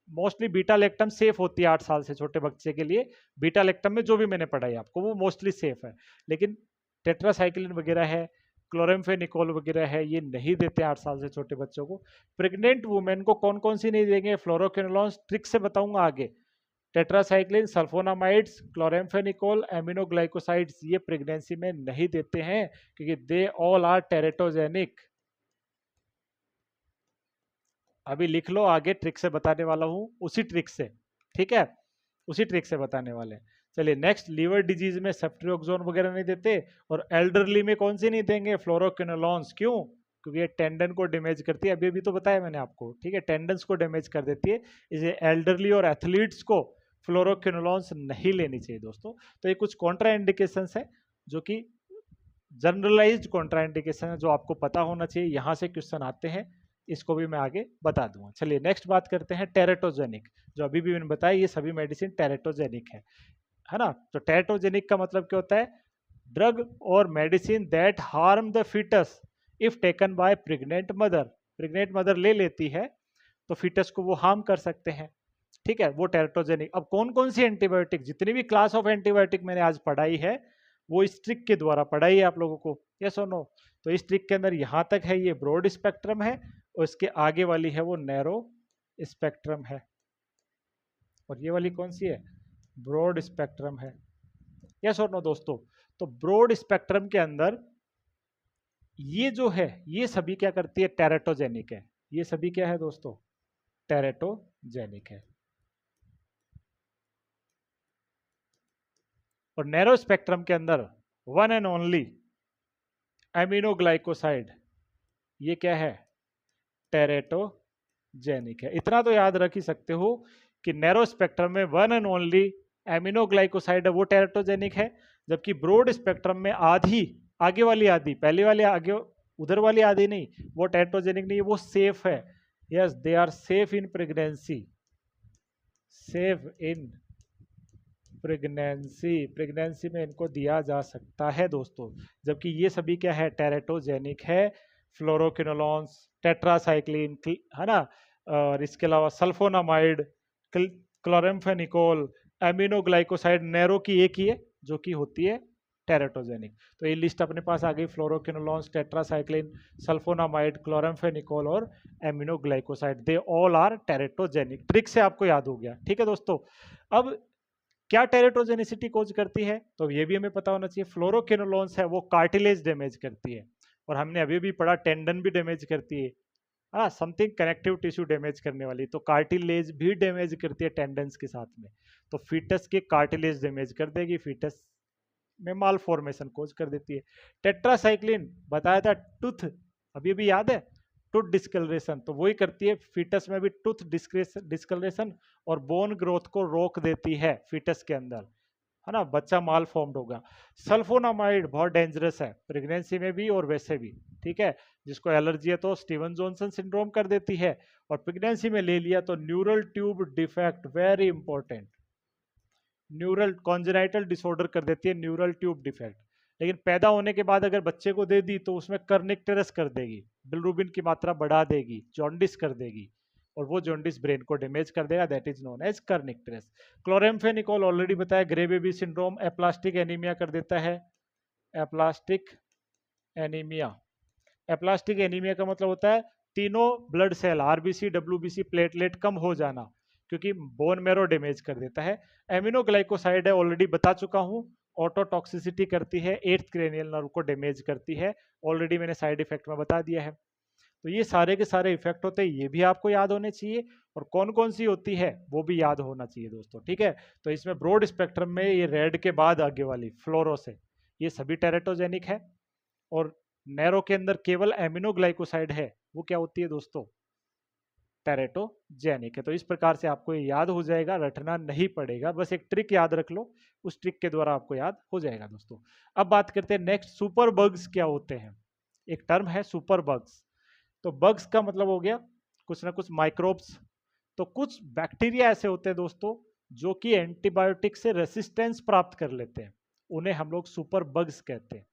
A: मोस्टली बीटा लैक्टम सेफ होती है 8 साल से छोटे बच्चे के लिए। बीटा लैक्टम में जो भी मैंने पढ़ाई आपको वो मोस्टली सेफ है, लेकिन टेट्रासाइक्लिन वगैरह है, क्लोरेम्फेनिकोल वगैरह है, ये नहीं देते 8 साल से छोटे बच्चों को। प्रेग्नेंट वुमेन को कौन कौन सी नहीं देंगे? फ्लोरोक्विनोलॉन्स ट्रिक से बताऊंगा आगे। टेट्रासाइक्लिन, सल्फोनामाइड्स, क्लोरेम्फेनिकोल, एमिनोग्लाइकोसाइड्स, ये प्रेगनेंसी में नहीं देते हैं क्योंकि दे ऑल आर टेरेटोजेनिक। अभी लिख लो, आगे ट्रिक से बताने वाला हूं, उसी ट्रिक से। ठीक है, उसी ट्रिक से बताने वाले हैं। चलिए नेक्स्ट, लीवर डिजीज में सेफ्ट्रियोक्सोन वगैरह नहीं देते, और एल्डरली में कौन सी नहीं देंगे? फ्लोरोक्विनोलॉन्स। क्यों? क्योंकि ये टेंडन को डैमेज करती है, अभी अभी तो बताया मैंने आपको। ठीक है, टेंडन्स को डैमेज कर देती है, इसे एल्डरली और एथलीट्स को फ्लोरोक्विनोलॉन्स नहीं लेनी चाहिए दोस्तों। तो ये कुछ कॉन्ट्रा इंडिकेशंस है जो कि जनरलाइज्ड कॉन्ट्रा इंडिकेशन है, जो आपको पता होना चाहिए। यहाँ से क्वेश्चन आते हैं, इसको भी मैं आगे बता दूंगा। चलिए नेक्स्ट बात करते हैं टेरेटोजेनिक। जो अभी भी मैंने बताया ये सभी मेडिसिन टेरेटोजेनिक है ना। तो टेरेटोजेनिक का मतलब क्या होता है? ड्रग और medicine that harm the foetus if taken by pregnant mother. Pregnant mother ले लेती है तो फीटस को वो हार्म कर सकते हैं। ठीक है, वो टेरेटोजेनिक। अब कौन कौन सी एंटीबायोटिक, जितनी भी क्लास ऑफ एंटीबायोटिक मैंने आज पढ़ाई है वो इस ट्रिक के द्वारा पढ़ाई है आप लोगों को, यस और नो? तो इस ट्रिक के अंदर यहां तक है ये ब्रॉड स्पेक्ट्रम है, और इसके आगे वाली है वो नैरो स्पेक्ट्रम है, और ये वाली कौन सी है? ब्रॉड स्पेक्ट्रम है, यस और नो दोस्तों? तो ब्रॉड स्पेक्ट्रम के अंदर ये जो है ये सभी क्या करती है? टेरेटोजेनिक है। ये सभी क्या है दोस्तों? टेरेटोजेनिक है। और नैरो स्पेक्ट्रम के अंदर वन एंड ओनली एमिनोग्लाइकोसाइड, ये क्या है? टेरेटोजेनिक है। इतना तो याद रख ही सकते हो कि नैरो स्पेक्ट्रम में वन एंड ओनली एमिनोग्लाइकोसाइड है, वो टेरेटोजेनिक है। जबकि ब्रॉड स्पेक्ट्रम में आधी, आगे वाली आधी, पहले वाली आगे, उधर वाली आधी नहीं, वो टेरेटोजेनिक नहीं है, वो सेफ है। Yes, they are safe in pregnancy, safe in pregnancy. Pregnancy में इनको दिया जा सकता है दोस्तों। जबकि ये सभी क्या है? टेरेटोजेनिक है। फ्लोरोक्विनोलॉन्स, टेट्रासाइक्लिन, है ना, और इसके अलावा सल्फोनामाइड, क्लोरेम्फेनिकोल, एमिनोग्लाइकोसाइड, नैरो की एक ही है जो कि होती है टेरेटोजेनिक। तो ये लिस्ट अपने पास आ गई, फ्लोरोक्विनोलॉन्स, टेट्रासाइक्लिन, सल्फोनामाइड, क्लोरेम्फेनिकोल और aminoglycoside, they all are teratogenic. Trick से आपको याद हो गया। ठीक है दोस्तों, अब क्या टेरेटोजेनिसिटी कोज करती है? तो ये भी हमें पता होना चाहिए। फ्लोरोक्विनोलॉन्स है वो कार्टिलेज डैमेज करती है, और हमने अभी भी पढ़ा टेंडन भी डैमेज करती है, हाँ, समथिंग कनेक्टिव टिश्यू डैमेज करने वाली। तो कार्टिलेज भी डैमेज करती है टेंडन्स के साथ में, तो फीटस के कार्टिलेज डैमेज कर देगी, फीटस में माल फॉर्मेशन कोज कर देती है। टेट्रासाइक्लिन बताया था टूथ, अभी भी याद है? टूथ डिस्कलरेशन, तो वही करती है फीटस में भी, टूथ डिस्कलरेशन, और बोन ग्रोथ को रोक देती है फीटस के अंदर, है ना, बच्चा माल फॉर्म्ड होगा। सल्फोनामाइड बहुत डेंजरस है प्रेगनेंसी में भी और वैसे भी। ठीक है, जिसको एलर्जी है तो स्टीवन जॉनसन सिंड्रोम कर देती है, और प्रेगनेंसी में ले लिया तो neural tube defect, very important, neural congenital disorder कर देती है, न्यूरल ट्यूब डिफेक्ट। लेकिन पैदा होने के बाद अगर बच्चे को दे दी तो उसमें कर्निक्टेरस कर देगी, बिलरुबिन की मात्रा बढ़ा देगी, जॉन्डिस कर देगी, और वो जॉन्डिस ब्रेन को डैमेज कर देगा, that is known as kernicterus. Chloramphenicol already बताया, grey baby syndrome, aplastic anaemia कर देता है, एप्लास्टिक एनीमिया। एप्लास्टिक एनीमिया का मतलब होता है तीनों blood cell RBC WBC platelet कम हो जाना, क्योंकि बोन मैरो डैमेज कर देता है। एमिनोग्लाइकोसाइड है, ऑलरेडी बता चुका हूं, ऑटोटॉक्सिसिटी करती है, 8th क्रेनियल नर्व को डैमेज करती है, ऑलरेडी मैंने साइड इफेक्ट में बता दिया है। तो ये सारे के सारे इफेक्ट होते हैं, ये भी आपको याद होने चाहिए, और कौन कौन सी होती है वो भी याद होना चाहिए दोस्तों, ठीक है। तो इसमें ब्रॉड स्पेक्ट्रम में ये रेड के बाद आगे वाली फ्लोरोस है, ये सभी टेरेटोजेनिक है, और नैरो के अंदर केवल एमिनोग्लाइकोसाइड है, वो क्या होती है दोस्तों, टेरेटोजेनिक है। तो इस प्रकार से आपको ये याद हो जाएगा, रटना नहीं पड़ेगा, बस एक ट्रिक याद रख लो, उस ट्रिक के द्वारा आपको याद हो जाएगा दोस्तों। अब बात करते हैं नेक्स्ट, सुपर बग्स क्या होते हैं। एक टर्म है सुपर बग्स। तो बग्स का मतलब हो गया कुछ ना कुछ माइक्रोब्स। तो कुछ बैक्टीरिया ऐसे होते हैं दोस्तों जो कि एंटीबायोटिक से रेसिस्टेंस प्राप्त कर लेते हैं, उन्हें हम लोग सुपर बग्स कहते हैं।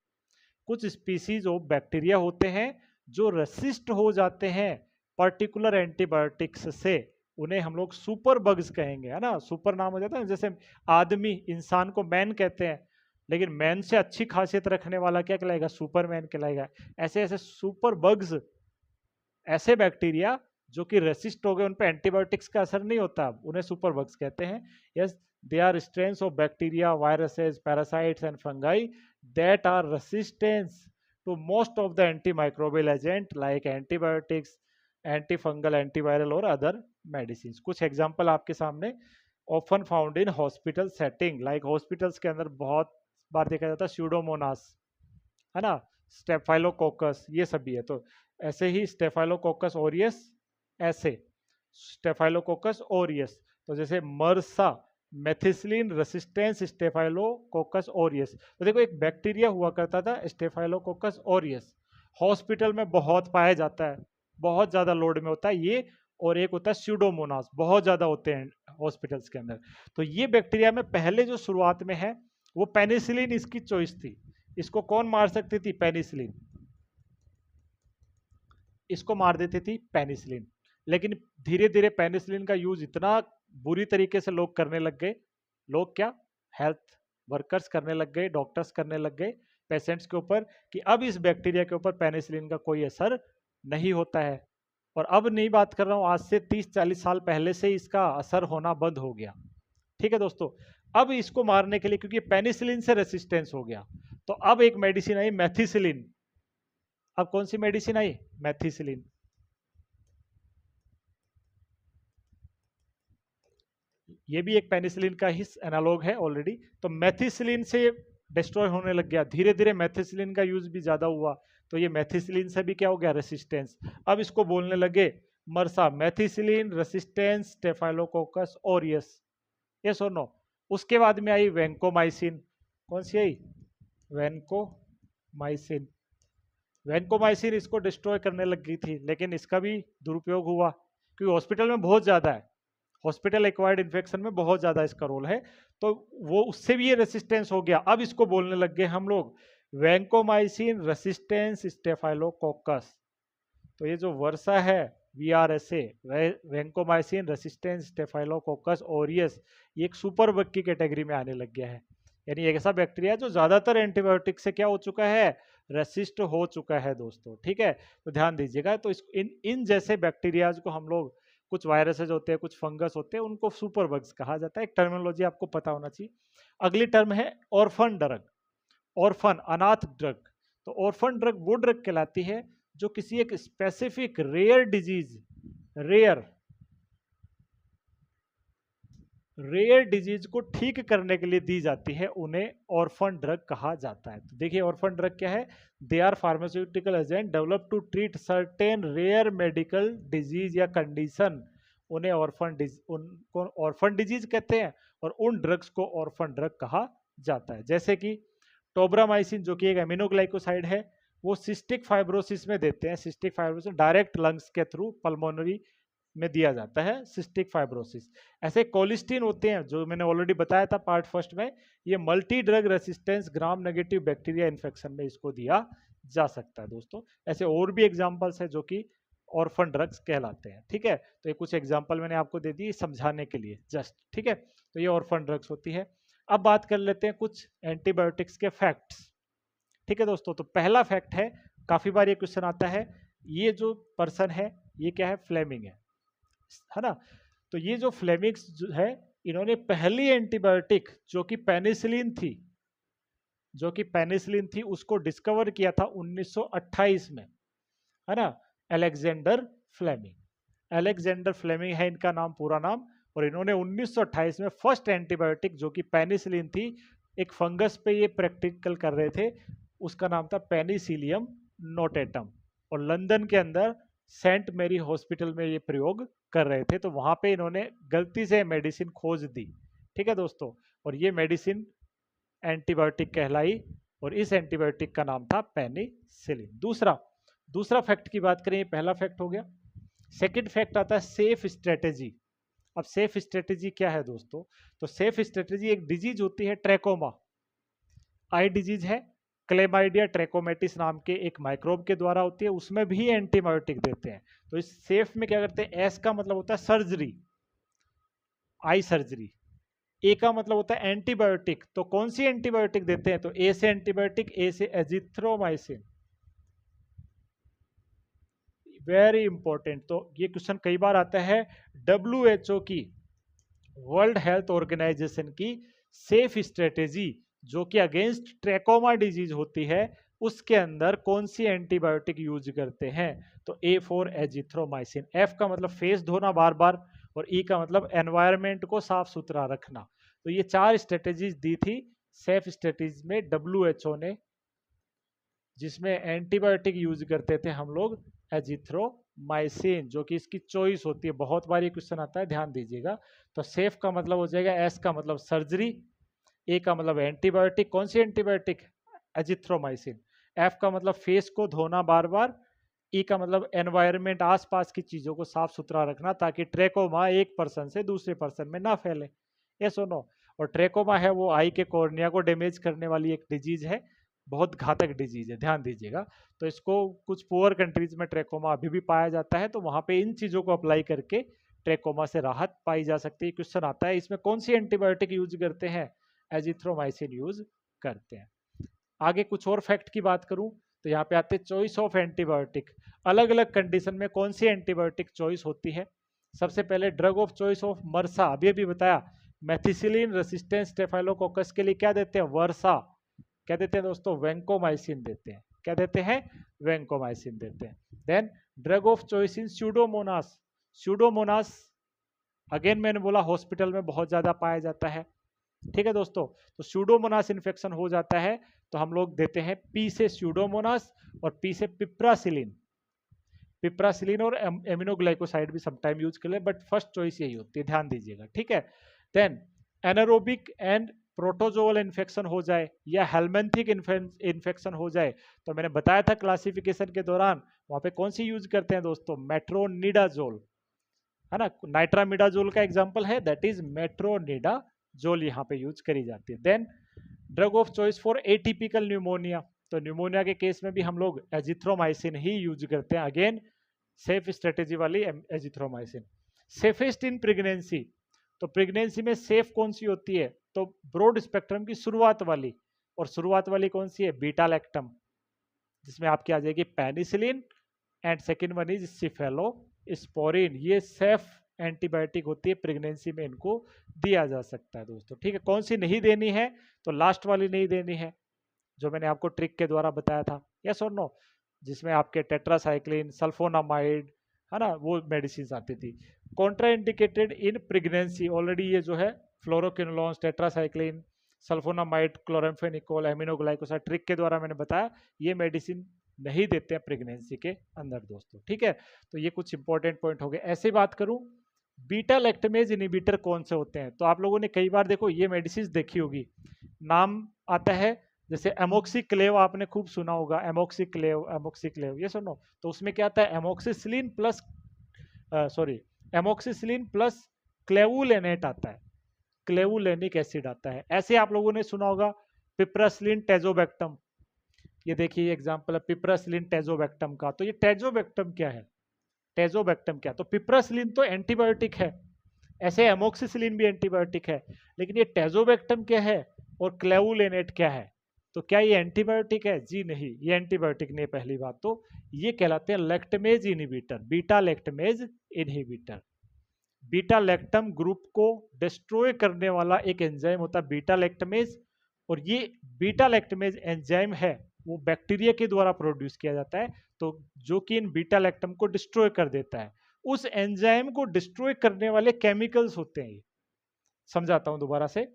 A: कुछ स्पीसीज ऑफ बैक्टीरिया होते हैं जो रेसिस्ट हो जाते हैं पर्टिकुलर एंटीबायोटिक्स से, उन्हें हम लोग सुपर बग्स कहेंगे, है ना। सुपर नाम हो जाता है, जैसे आदमी इंसान को मैन कहते हैं, लेकिन मैन से अच्छी खासियत रखने वाला क्या कहलाएगा, सुपरमैन कहलाएगा। ऐसे ऐसे सुपर बग्स, ऐसे बैक्टीरिया जो कि रेसिस्ट हो गए, उन पे एंटीबायोटिक्स का असर नहीं होता, उन्हें सुपर बग्स कहते हैं। Yes, they are strains of bacteria, viruses, parasites and fungi that are resistant to most of the antimicrobial agent like antibiotics, antifungal, antiviral और other medicines। कुछ एग्जांपल आपके सामने, often found in hospital setting, like hospitals के अंदर बहुत बार देखा जाता है स्यूडोमोनास, है ना, स्टेफाइलोकोकस, ये सभी है। तो ऐसे ही स्टेफाइलोकोकस ओरियस, ऐसे स्टेफाइलोकोकस ओरियस, तो जैसे मर्सा, मेथिसिलिन रेसिस्टेंस स्टेफाइलोकोकस ओरियस। तो देखो एक बैक्टीरिया हुआ करता था स्टेफाइलोकोकस ओरियस, हॉस्पिटल में बहुत पाया जाता है, बहुत ज़्यादा लोड में होता है ये, और एक होता है स्यूडोमोनास, बहुत ज़्यादा होते हैं हॉस्पिटल्स के अंदर। तो ये बैक्टीरिया में पहले जो शुरुआत में है वो पेनिसिलिन इसकी चॉइस थी। इसको कौन मार सकती थी, पेनिसिलिन, इसको मार देती थी पेनिसिलिन। लेकिन धीरे धीरे पेनिसिलिन का यूज इतना बुरी तरीके से लोग करने लग गए, लोग क्या, हेल्थ वर्कर्स करने लग गए, डॉक्टर्स करने लग गए पेशेंट्स के ऊपर, कि अब इस बैक्टीरिया के ऊपर पेनिसिलिन का कोई असर नहीं होता है। और अब नहीं बात कर रहा हूं, आज से 30-40 साल पहले से इसका असर होना बंद हो गया, ठीक है दोस्तों। अब इसको मारने के लिए, क्योंकि पेनिसिलिन से रेसिस्टेंस हो गया, तो अब एक मेडिसिन आई मेथिसिलिन। अब कौन सी मेडिसिन आई, मेथिसिलिन। ये भी एक पेनिसिलिन का ही एनालॉग है ऑलरेडी। तो मेथिसिलिन से डिस्ट्रॉय होने लग गया, धीरे धीरे मेथिसिलिन का यूज भी ज्यादा हुआ, तो ये मेथिसिलिन से भी क्या हो गया, रेसिस्टेंस। अब इसको बोलने लगे MRSA, methicillin resistance staphylococcus aureus, yes और नो। उसके बाद में आई वेंकोमाइसिन, कौन सी आई, वेंकोमाइसिन। वेंकोमाइसिन इसको डिस्ट्रॉय करने लग गई थी, लेकिन इसका भी दुरुपयोग हुआ, क्योंकि हॉस्पिटल में बहुत ज्यादा है, हॉस्पिटल एक्वायर्ड इन्फेक्शन में बहुत ज्यादा इसका रोल है, तो वो उससे भी ये रेसिस्टेंस हो गया। अब इसको बोलने लग गए हम लोग वेंकोमाइसिन रेसिस्टेंस स्टेफाइलोकोकस। तो ये जो वर्षा है VRSA, vancomycin resistance staphylococcus Orius, ये एक सुपर बग की कैटेगरी में आने लग गया है। यानी एक ऐसा बैक्टीरिया जो ज्यादातर एंटीबायोटिक से क्या हो चुका है, रेसिस्ट हो चुका है दोस्तों, ठीक है। तो ध्यान दीजिएगा, तो इन जैसे बैक्टीरियाज को हम लोग, कुछ वायरसेज होते हैं, कुछ फंगस होते हैं, उनको सुपर बग्स कहा जाता है। एक टर्मिनोलॉजी आपको पता होना चाहिए। अगली टर्म है ऑर्फन ड्रग, ऑर्फन अनाथ ड्रग। तो ऑर्फन ड्रग वो ड्रग कहलाती है जो किसी एक specific rare disease, rare disease को ठीक करने के लिए दी जाती है, उन्हें ऑर्फन ड्रग कहा जाता है। तो देखिए ऑर्फन ड्रग क्या है, they are pharmaceutical agent develop to treat certain rare medical disease या कंडीशन, उन्हें उनको ऑर्फन डिजीज कहते हैं, और उन ड्रग्स को ऑर्फन ड्रग कहा जाता है। जैसे कि टोब्रामाइसिन जो कि एक एमिनोग्लाइकोसाइड है, वो सिस्टिक फाइब्रोसिस में देते हैं, सिस्टिक फाइब्रोसिस डायरेक्ट लंग्स के थ्रू पल्मोनरी में दिया जाता है, सिस्टिक फाइब्रोसिस। ऐसे कोलिस्टिन होते हैं जो मैंने ऑलरेडी बताया था पार्ट फर्स्ट में, ये multi drug resistance gram negative bacteria infection में इसको दिया जा सकता है दोस्तों। ऐसे और भी एग्जांपल्स है जो कि ऑर्फन ड्रग्स कहलाते हैं। ठीक है, तो ये कुछ एग्जांपल मैंने आपको दे दी समझाने के लिए जस्ट। ठीक है, तो ये ऑर्फन ड्रग्स होती है। अब बात कर लेते हैं कुछ एंटीबायोटिक्स के फैक्ट्स। ठीक है दोस्तों, तो पहला फैक्ट है, काफी बार ये क्वेश्चन आता है, ये जो पर्सन है ये क्या है, फ्लेमिंग है ना। तो ये जो फ्लेमिंग्स जो है, इन्होंने पहली एंटीबायोटिक जो कि पेनिसिलिन थी उसको डिस्कवर किया था 1928 में, है ना। अलेक्जेंडर फ्लेमिंग है इनका नाम, पूरा नाम। और इन्होंने 1928 में फर्स्ट एंटीबायोटिक जो कि पेनिसिलिन थी, एक फंगस पे ये प्रैक्टिकल कर रहे थे, उसका नाम था पेनिसिलियम नोटेटम। और लंदन के अंदर सेंट मेरी हॉस्पिटल में ये प्रयोग कर रहे थे, तो वहां पे इन्होंने गलती से मेडिसिन खोज दी। ठीक है दोस्तों, और ये मेडिसिन एंटीबायोटिक कहलाई, और इस एंटीबायोटिक का नाम था पेनिसिलिन। दूसरा फैक्ट की बात करें, ये पहला फैक्ट हो गया। सेकंड फैक्ट आता है सेफ स्ट्रेटेजी। अब सेफ स्ट्रेटेजी क्या है दोस्तों, तो सेफ स्ट्रेटेजी एक डिजीज होती है ट्रैकोमा, आई डिजीज है, क्लेमाइडिया ट्रैकोमेटिस नाम के एक माइक्रोब के द्वारा होती है, उसमें भी एंटीबायोटिक देते हैं। तो इस सेफ में क्या करते हैं, एस का मतलब होता है सर्जरी, आई सर्जरी, ए का मतलब होता है एंटीबायोटिक। तो कौन सी एंटीबायोटिक देते हैं, तो ए से एंटीबायोटिक, ए से एजिथ्रोमाइसिन, वेरी इंपॉर्टेंट। तो ये क्वेश्चन कई बार आता है, WHO की, वर्ल्ड हेल्थ ऑर्गेनाइजेशन की सेफ स्ट्रेटेजी जो कि अगेंस्ट ट्रैकोमा डिजीज होती है, उसके अंदर कौन सी एंटीबायोटिक यूज करते हैं, तो ए फॉर एजिथ्रोमाइसिन। एफ का मतलब फेस धोना बार बार, और ई का मतलब एनवायरमेंट को साफ सुथरा रखना। तो ये 4 स्ट्रेटेजीज दी थी सेफ स्ट्रेटेजी में WHO ने, जिसमें एंटीबायोटिक यूज करते थे हम लोग एजिथ्रोमाइसिन, जो कि इसकी चॉइस होती है। बहुत बार ये क्वेश्चन आता है, ध्यान दीजिएगा। तो सेफ का मतलब हो जाएगा, एस का मतलब सर्जरी, ए का मतलब एंटीबायोटिक, कौन सी एंटीबायोटिक, एजिथ्रोमाइसिन। एफ का मतलब फेस को धोना बार बार, ई का मतलब एनवायरनमेंट, आसपास की चीजों को साफ सुथरा रखना, ताकि ट्रैकोमा एक पर्सन से दूसरे पर्सन में ना फैले। ये सुनो, और ट्रैकोमा है वो आई के कॉर्निया को डैमेज करने वाली एक डिजीज है, बहुत घातक डिजीज है, ध्यान दीजिएगा। तो इसको कुछ पुअर कंट्रीज में ट्रैकोमा अभी भी पाया जाता है, तो वहां पे इन चीजों को अप्लाई करके ट्रैकोमा से राहत पाई जा सकती है। क्वेश्चन आता है इसमें कौन सी एंटीबायोटिक यूज करते हैं, एजिथ्रोमाइसिन यूज करते हैं। आगे कुछ और फैक्ट की बात करूं, तो यहाँ पे आते हैं चॉइस ऑफ एंटीबायोटिक। अलग अलग कंडीशन में कौन सी एंटीबायोटिक चॉइस होती है। सबसे पहले ड्रग ऑफ चॉइस ऑफ मर्सा, अभी अभी बताया, मेथिसिलिन रेसिस्टेंस स्टेफाइलोकोकस के लिए क्या देते हैं, वर्सा। क्या देते हैं दोस्तों, वेंकोमाइसिन देते हैं। क्या देते हैं, वेंकोमाइसिन देते हैं। Then drug of choice in pseudomonas again मैंने बोला हॉस्पिटल में बहुत ज्यादा पाया जाता है। ठीक है दोस्तों, तो स्यूडोमोनास इन्फेक्शन हो जाता है तो हम लोग देते हैं पी से स्यूडोमोनास और पी से पिप्रासिलिन और एमिनोग्लाइकोसाइड भी समटाइम यूज कर ले, बट फर्स्ट चॉइस यही होती है, ध्यान दीजिएगा। ठीक है, then anaerobic and protozoal infection हो जाए या हेलमेंथिक इन्फेक्शन हो जाए, तो मैंने बताया था क्लासिफिकेशन के दौरान, वहां पे कौन सी यूज करते हैं दोस्तों, मेट्रोनिडाजोल, है ना। नाइट्रामिडाजोल का एग्जांपल है, दैट इज मेट्रोनिडाजोल यहाँ पे यूज करी जाती है। Then drug of choice for atypical pneumonia, तो न्यूमोनिया के केस में भी हम लोग एजिथ्रोमाइसिन ही यूज करते हैं, अगेन सेफ स्ट्रेटेजी वाली एजिथ्रोमाइसिन। सेफेस्ट इन प्रेगनेंसी, तो प्रेगनेंसी में सेफ कौन सी होती है, तो ब्रॉड स्पेक्ट्रम की शुरुआत वाली, और शुरुआत वाली कौन सी है, बीटा लैक्टम, जिसमें आपकी आ जाएगी penicillin, and second one is cephalosporin. ये सेफ एंटीबायोटिक होती है, प्रेगनेंसी में इनको दिया जा सकता है दोस्तों। ठीक है, कौन सी नहीं देनी है, तो लास्ट वाली नहीं देनी है, जो मैंने आपको ट्रिक के द्वारा बताया था, यस और नो, जिसमें आपके टेट्रासाइक्लिन, सल्फोनामाइड, है ना, वो मेडिसिन आती थी। Contraindicated in pregnancy, already ये जो है fluoroquinolones, tetracycline, sulfonamide, chloramphenicol, aminoglycoside, trick के द्वारा मैंने बताया, ये मेडिसिन नहीं देते हैं प्रेगनेंसी के अंदर दोस्तों। ठीक है, तो ये कुछ इंपॉर्टेंट पॉइंट हो गए। ऐसे बात करूं, बीटा लैक्टमेज इनिबिटर कौन से होते हैं, तो आप लोगों ने कई बार देखो ये मेडिसिन देखी होगी, नाम आता है जैसे एमोक्सिक्लेव, आपने खूब सुना होगा, एमोक्सिक्लेव ये सुनो, तो उसमें क्या आता है, एमोक्सिसिलिन प्लस क्लेवुलेनेट आता है, क्लेवुलेनिक एसिड आता है। ऐसे आप लोगों ने सुना होगा पिप्रासिलिन टेजोबैक्टम, ये देखिए एग्जांपल है पिप्रासिलिन टेजोबैक्टम का। तो ये टेजोबैक्टम क्या है, टेजोबैक्टम क्या? तो पिप्रासिलिन तो एंटीबायोटिक है, ऐसे एमोक्सिसिलिन भी एंटीबायोटिक है, लेकिन ये टेजोबैक्टम क्या है और क्लेवुलेनेट क्या है? तो क्या ये एंटीबायोटिक है? जी नहीं, ये एंटीबायोटिक नहीं। पहली बात तो ये कहलाते हैं lactamase inhibitor, beta lactamase inhibitor. Beta lactam group को डिस्ट्रॉय करने वाला एक एंजाइम होता है बीटा लैक्टमेज, और ये बीटा लैक्टमेज एंजाइम है वो बैक्टीरिया के द्वारा प्रोड्यूस किया जाता है, तो जो कि इन बीटा लैक्टम को डिस्ट्रॉय कर देता है। उस एंजाइम को डिस्ट्रॉय करने वाले केमिकल्स होते हैं ये। समझाता हूं दोबारा से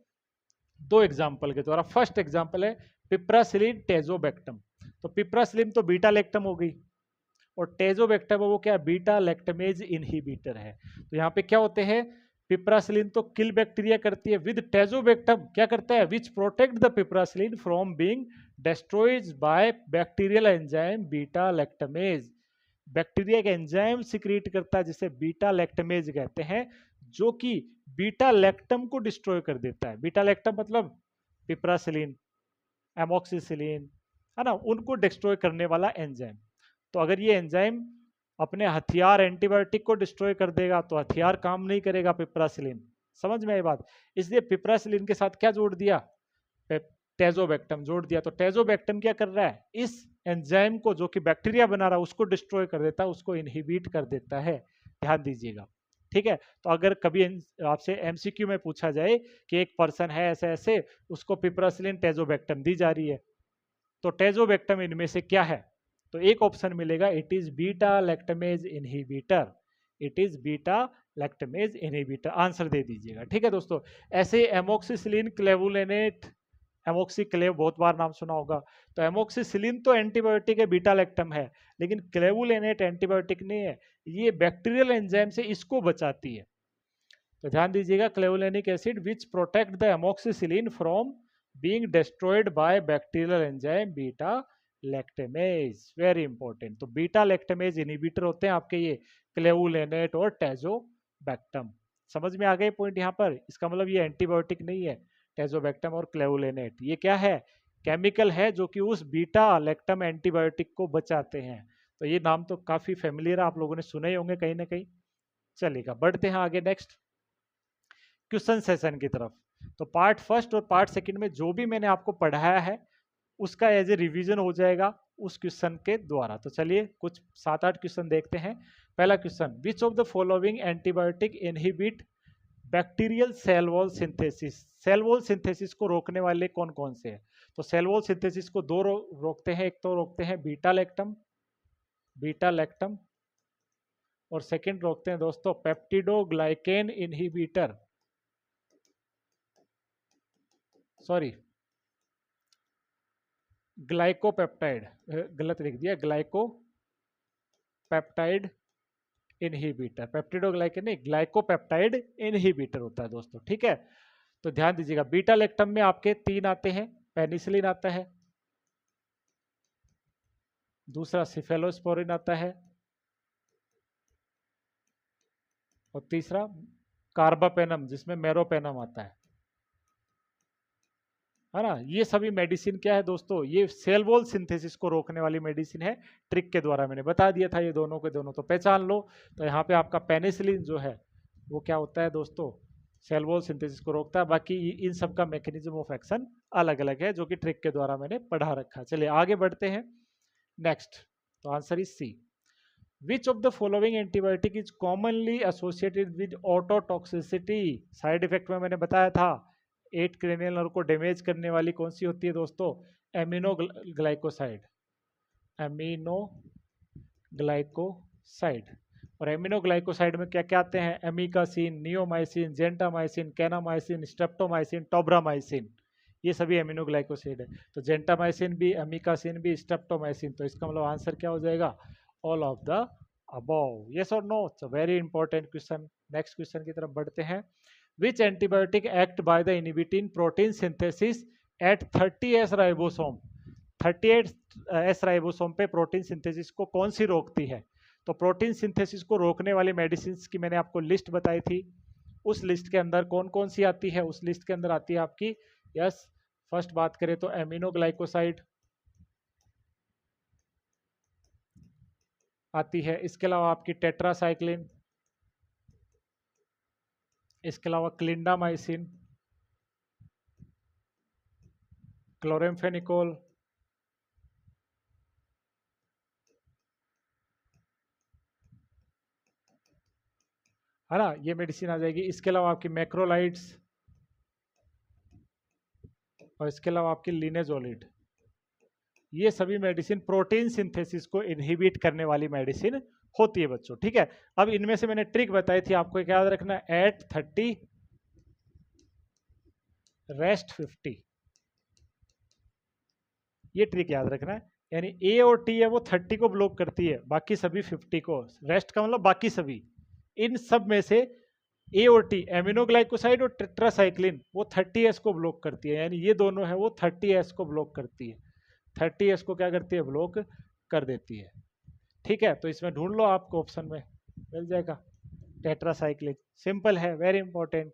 A: दो एग्जाम्पल के द्वारा। फर्स्ट एग्जाम्पल है पिप्रासिलिन टेजोबैक्टम। तो पिप्रासिलिन तो बीटा लैक्टम हो गई, और टेजोबैक्टम वो क्या है? बीटा लैक्टमेज इनहिबिटर है। तो यहाँ पे क्या होते हैं? पिप्रासिलिन तो किल बैक्टीरिया करती है, विद टेजोबैक्टम क्या करता है? Which protect the piperacillin from being destroyed by bacterial enzyme beta lactamase. Bacteria का एंजाइम सिक्रीट करता है जिसे बीटा लैक्टमेज कहते हैं, जो कि बीटा लैक्टम को डिस्ट्रॉय कर देता है। बीटा लैक्टम मतलब पिप्रासिलिन, एमोक्सिसिलिन, है ना, उनको डिस्ट्रॉय करने वाला एंजाइम। तो अगर ये एंजाइम अपने हथियार एंटीबायोटिक को डिस्ट्रॉय कर देगा तो हथियार काम नहीं करेगा पिप्रासिलिन। समझ में आई बात? इसलिए पिप्रासिलिन के साथ क्या जोड़ दिया? टेजोबैक्टम जोड़ दिया। तो टेजोबैक्टम क्या कर रहा है? इस एंजाइम को जो कि बैक्टीरिया बना रहा है उसको डिस्ट्रॉय कर देता है, उसको इनहिबिट कर देता है। ध्यान दीजिएगा, ठीक है। तो अगर कभी आपसे एमसीक्यू में पूछा जाए कि एक पर्सन है ऐसे ऐसे, उसको पिप्रासिलिन टेजोबैक्टम दी जा रही है, तो टेजोबैक्टम इनमें से क्या है? तो एक ऑप्शन मिलेगा, it is beta lactamase inhibitor. It is beta lactamase inhibitor, answer दे दीजिएगा, ठीक है दोस्तों। ऐसे एमोक्सिसिलिन, क्लेवुलेनेट, एमोक्सीक्लेव बहुत बार नाम सुना होगा। तो एमोक्सिसिलिन तो एंटीबायोटिक है, बीटा लैक्टम है, लेकिन क्लेवुलेनेट एंटीबायोटिक नहीं है, ये बैक्टीरियल एंजाइम से इसको बचाती है। तो ध्यान दीजिएगा, clavulanic acid which protect the amoxicillin from being destroyed by bacterial enzyme beta lactamase. Very important. तो बीटा लैक्टेमेज इनहिबिटर होते हैं आपके ये क्लेवुलेनेट और टेजोबैक्टम। समझ में आ गए पॉइंट यहाँ पर? इसका मतलब ये एंटीबायोटिक नहीं है, टेजोबैक्टम और क्लेवुलेनेट ये क्या है? केमिकल है जो कि उस बीटा लैक्टम एंटीबायोटिक को बचाते हैं। तो ये नाम तो काफी फेमिलियर आप लोगों ने सुने ही होंगे कहीं ना कहीं। चलेगा, बढ़ते हैं आगे नेक्स्ट क्वेश्चन सेशन की तरफ। तो पार्ट फर्स्ट और पार्ट सेकंड में जो भी मैंने आपको पढ़ाया है उसका एज ए रिवीजन हो जाएगा उस क्वेश्चन के द्वारा। तो चलिए कुछ 7-8 क्वेश्चन देखते हैं। पहला question, which of the following antibiotic inhibit bacterial cell wall synthesis. Cell wall synthesis को रोकने वाले कौन कौन से हैं? तो सेल वॉल सिंथेसिस को दो रोकते हैं। एक तो रोकते हैं बीटा लैक्टम, बीटा लैक्टम, और सेकंड रोकते हैं दोस्तों पेप्टिडोग्लाइकेन इनहिबिटर, सॉरी ग्लाइकोपेप्टाइड, गलत लिख दिया, ग्लाइकोपेप्टाइड इनहिबिटर। पेप्टिडोग्लाइकेन नहीं, ग्लाइकोपेप्टाइड इनहिबिटर होता है दोस्तों, ठीक है। तो ध्यान दीजिएगा, बीटा लैक्टम में आपके 3 आते हैं। पेनिसिलिन आता है, दूसरा सिफेलोस्पोरिन आता है, और तीसरा कार्बापेनम जिसमें मेरोपेनम आता है ना। ये सभी मेडिसिन क्या है दोस्तों? ये सेल वॉल सिंथेसिस को रोकने वाली मेडिसिन है। ट्रिक के द्वारा मैंने बता दिया था ये दोनों के दोनों, तो पहचान लो। तो यहाँ पे आपका पेनिसिलिन जो है वो क्या होता है दोस्तों? सेल वॉल सिंथेसिस को रोकता है। बाकी इन सब का मैकेनिज्म ऑफ एक्शन अलग अलग है जो कि ट्रिक के द्वारा मैंने पढ़ा रखा है। चलिए आगे बढ़ते हैं नेक्स्ट। तो answer is C. Which of the following antibiotic is commonly associated with ototoxicity. Side effect में मैंने बताया था 8 क्रेनियल नर्व को डैमेज करने वाली कौन सी होती है दोस्तों? Aminoglycoside, aminoglycoside. और एमिनोग्लाइकोसाइड में क्या क्या आते हैं? Amikacin, neomycin, gentamicin, kanamycin, streptomycin, tobramycin, ये सभी एमिनोग्लाइकोसाइड है। तो जेंटामाइसिन भी, एमिकासिन भी, स्ट्रेप्टोमाइसिन। तो इसका मतलब आंसर क्या हो जाएगा? All of the above. Yes और no? It's a very important question. Next question की तरफ बढ़ते हैं। Which antibiotic act by the inhibiting protein synthesis at 30S ribosome. 38S ribosome पे प्रोटीन सिंथेसिस को कौन सी रोकती है? तो प्रोटीन सिंथेसिस को रोकने वाली मेडिसिन की मैंने आपको लिस्ट बताई थी। उस लिस्ट के अंदर कौन कौन सी आती है? उस लिस्ट के अंदर आती है आपकी, यस, फर्स्ट बात करें तो एमिनोग्लाइकोसाइड, आती है। इसके अलावा आपकी टेट्रासाइक्लिन, इसके अलावा क्लिंडामाइसिन, क्लोरेम्फेनिकोल, है ना, ये मेडिसिन आ जाएगी। इसके अलावा आपकी मैक्रोलाइड्स, और इसके अलावा आपकी लिनेजोलिड, ये सभी मेडिसिन प्रोटीन सिंथेसिस को इनहिबिट करने वाली मेडिसिन होती है बच्चों। ठीक है, अब इनमें से मैंने ट्रिक बताई थी, आपको क्या याद रखना है, एट 30 रेस्ट 50, ये ट्रिक याद रखना है। यानी ए और टी है वो 30 को ब्लॉक करती है, बाकी सभी 50 को। रेस्ट का मतलब बाकी सभी, इन सब में से ए और टी, एमिनोग्लाइकोसाइड और टेट्रासाइक्लिन, वो 30S को ब्लॉक करती है। यानी ये दोनों है वो 30S को ब्लॉक करती है, 30S को क्या करती है, ब्लॉक कर देती है। ठीक है, तो इसमें ढूंढ लो, आपको ऑप्शन में मिल जाएगा टेट्रासाइक्लिन। सिंपल है, वेरी इंपॉर्टेंट।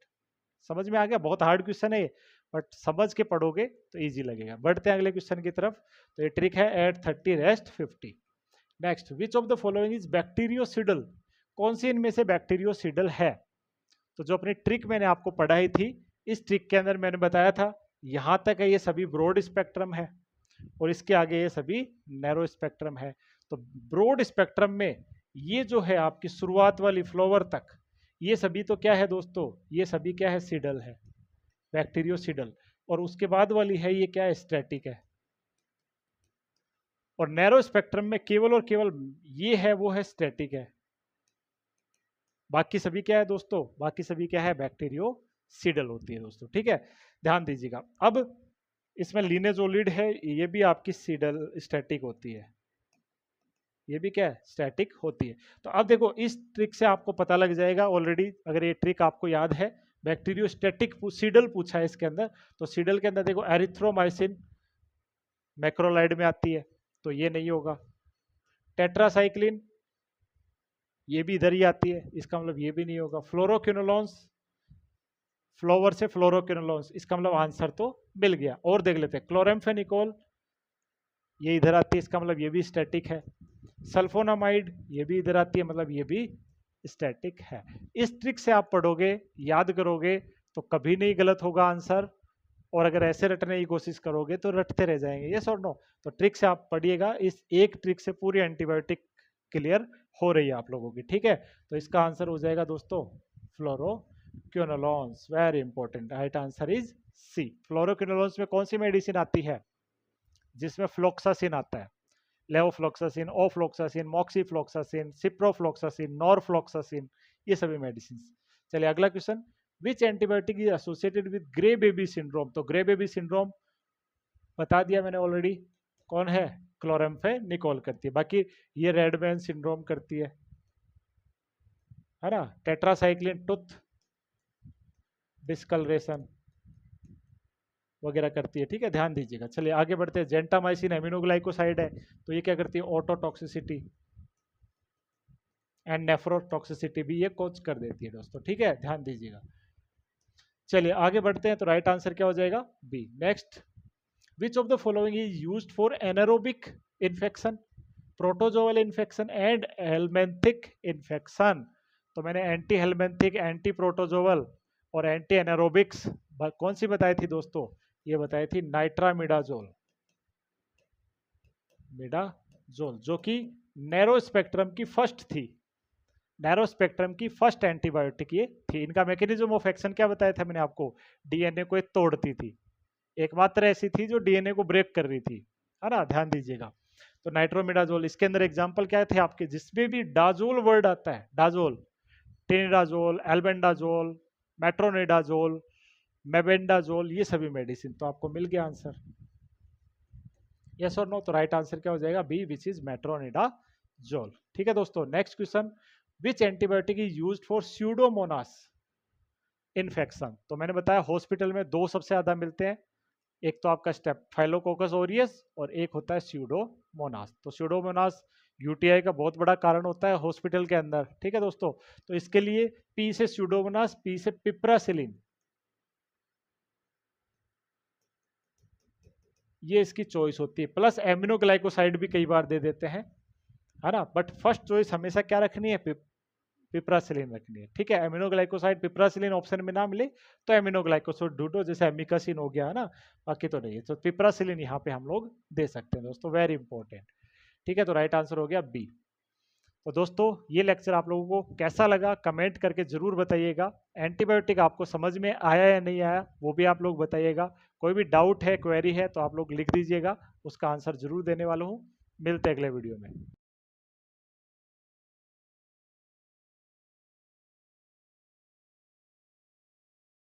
A: समझ में आ गया, बहुत हार्ड क्वेश्चन है ये, बट समझ के पढ़ोगे तो इजी लगेगा। बढ़ते हैं अगले क्वेश्चन की तरफ। तो ये ट्रिक है at 30 rest 50। Next, which of the following is bactericidal, कौन सी इनमें से बैक्टीरियोसिडल है। तो जो अपनी ट्रिक मैंने आपको पढ़ाई थी, इस ट्रिक के अंदर मैंने बताया था यहां तक है ये सभी ब्रॉड स्पेक्ट्रम है, और इसके आगे ये सभी नैरो स्पेक्ट्रम है। तो ब्रॉड स्पेक्ट्रम में ये जो है आपकी शुरुआत वाली फ्लावर तक, ये सभी तो क्या है दोस्तों, ये सभी क्या है, सिडल है, बैक्टीरियोसिडल। और उसके बाद वाली है ये क्या है, स्टैटिक है। और नैरो स्पेक्ट्रम में केवल और केवल ये है वो है स्टैटिक है, बाकी सभी क्या है दोस्तों, बाकी सभी क्या है, बैक्टीरियोसिडल होती है दोस्तों। ठीक है, ध्यान दीजिएगा। अब इसमें लिनेजोलिड है, ये भी आपकी सीडल स्टैटिक होती है, ये भी क्या है, स्टैटिक होती है। तो अब देखो, इस ट्रिक से आपको पता लग जाएगा ऑलरेडी, अगर ये ट्रिक आपको याद है, बैक्टीरियोस्टैटिक सीडल पूछा है इसके अंदर, तो सीडल के अंदर देखो एरिथ्रोमाइसिन मैक्रोलाइड में आती है, तो ये नहीं होगा। टेट्रासाइक्लिन, ये भी इधर ही आती है, इसका मतलब ये भी नहीं होगा। फ्लोरोक्विनोलॉन्स, फ्लोवर से फ्लोरोक्विनोलॉन्स, इसका मतलब आंसर तो मिल गया। और देख लेते हैं, क्लोरेम्फेनिकोल, ये इधर आती है, इसका मतलब ये भी स्टैटिक है। सल्फोनामाइड, ये भी इधर आती है, मतलब ये भी स्टैटिक है। इस ट्रिक से आप पढ़ोगे, याद करोगे, तो कभी नहीं गलत होगा आंसर। और अगर ऐसे रटने की कोशिश करोगे तो रटते रह जाएंगे, ये और नो। तो ट्रिक से आप पढ़िएगा, इस एक ट्रिक से पूरी एंटीबायोटिक क्लियर हो रही है आप लोगों की। ठीक है, तो इसका आंसर हो जाएगा दोस्तों fluoroquinolones, very important. Right answer is C. Fluoroquinolones में कौन सी मेडिसिन आती है, जिसमें फ्लोक्सासिन आता है, लेवोफ्लोक्सासिन, ओफ्लोक्सासिन, मॉक्सीफ्लोक्सासिन, सिप्रोफ्लोक्सासिन, नॉरफ्लोक्सासिन, ये सभी मेडिसिन। चलिए अगला question, which antibiotic is associated with grey baby syndrome. तो ग्रे बेबी सिंड्रोम बता दिया मैंने ऑलरेडी, कौन है, क्लोरेम्फेनिकोल करती है। बाकी ये रेड मैन सिंड्रोम करती है ना, टेट्रासाइक्लिन टूथ डिस्कलरेशन वगैरह करती है। ठीक है, ध्यान दीजिएगा। चलिए आगे बढ़ते हैं, जेंटामाइसिन एमिनोग्लाइकोसाइड है, तो ये क्या करती है, ऑटोटॉक्सिसिटी एंड नेफ्रोटॉक्सिसिटी भी ये कोच कर देती है दोस्तों। ठीक है, ध्यान दीजिएगा। चलिए आगे बढ़ते हैं, तो राइट आंसर क्या हो जाएगा, B. Next, which of the following is used for anaerobic infection, protozoal infection and helminthic infection. तो मैंने एंटी हेलमेंथिक, एंटी प्रोटोजोअल और एंटी एनारोबिक्स कौन सी बताई थी दोस्तों, ये बताई थी नाइट्रामिडाजोल, मिडाजोल, जो कि नैरो स्पेक्ट्रम की फर्स्ट थी, नैरो स्पेक्ट्रम की फर्स्ट एंटीबायोटिक ये थी। इनका मैकेनिज्म ऑफ एक्शन क्या बताया था मैंने आपको, डीएनए को ये तोड़ती थी, एकमात्र ऐसी थी जो डीएनए को ब्रेक कर रही थी, है ना, ध्यान दीजिएगा। तो नाइट्रोमिडाजोल, इसके अंदर एग्जांपल क्या थे आपके, जिसमें भी डाजोल वर्ड आता है, डाजोल, टेनिडाजोल, एल्बेंडाजोल, मेट्रोनिडाजोल, मेबेंडाजोल, ये सभी मेडिसिन। तो आपको मिल गया आंसर, यस और नो। तो राइट आंसर क्या हो जाएगा, बी, विच इज मेट्रोनिडाजोल। ठीक है दोस्तों, next question, which antibiotic is used for Pseudomonas infection. तो मैंने बताया हॉस्पिटल में दो सबसे ज्यादा मिलते हैं, एक तो आपका स्टेफाइलोकोकस ऑरियस और एक होता है स्यूडोमोनास। तो स्यूडोमोनास यूटीआई का बहुत बड़ा कारण होता है हॉस्पिटल के अंदर। ठीक है दोस्तों, तो इसके लिए पी से स्यूडोमोनास, पी से पिप्रासिलिन, ये इसकी चॉइस होती है। प्लस एमिनोग्लाइकोसाइड भी कई बार दे देते हैं, है ना। बट फर्स्ट चॉइस हमेशा क्या रखनी है, पिप्रासिलिन रखनी है। ठीक है, एमिनोग्लाइकोसाइड पिप्रासिलिन ऑप्शन में ना मिले तो एमिनोग्लाइकोसाइड ढूंढो, जैसे एमिकासिन हो गया है ना, बाकी तो नहीं है। तो पिप्रासिलिन यहाँ पे हम लोग दे सकते हैं दोस्तों, वेरी इंपॉर्टेंट। ठीक है, तो राइट आंसर हो गया बी। तो दोस्तों ये लेक्चर आप लोगों को कैसा लगा कमेंट करके जरूर बताइएगा। एंटीबायोटिक आपको समझ में आया या नहीं आया वो भी आप लोग बताइएगा। कोई भी डाउट है, क्वेरी है तो आप लोग लिख दीजिएगा, उसका आंसर जरूर देने वाला हूँ। मिलते हैं अगले वीडियो में।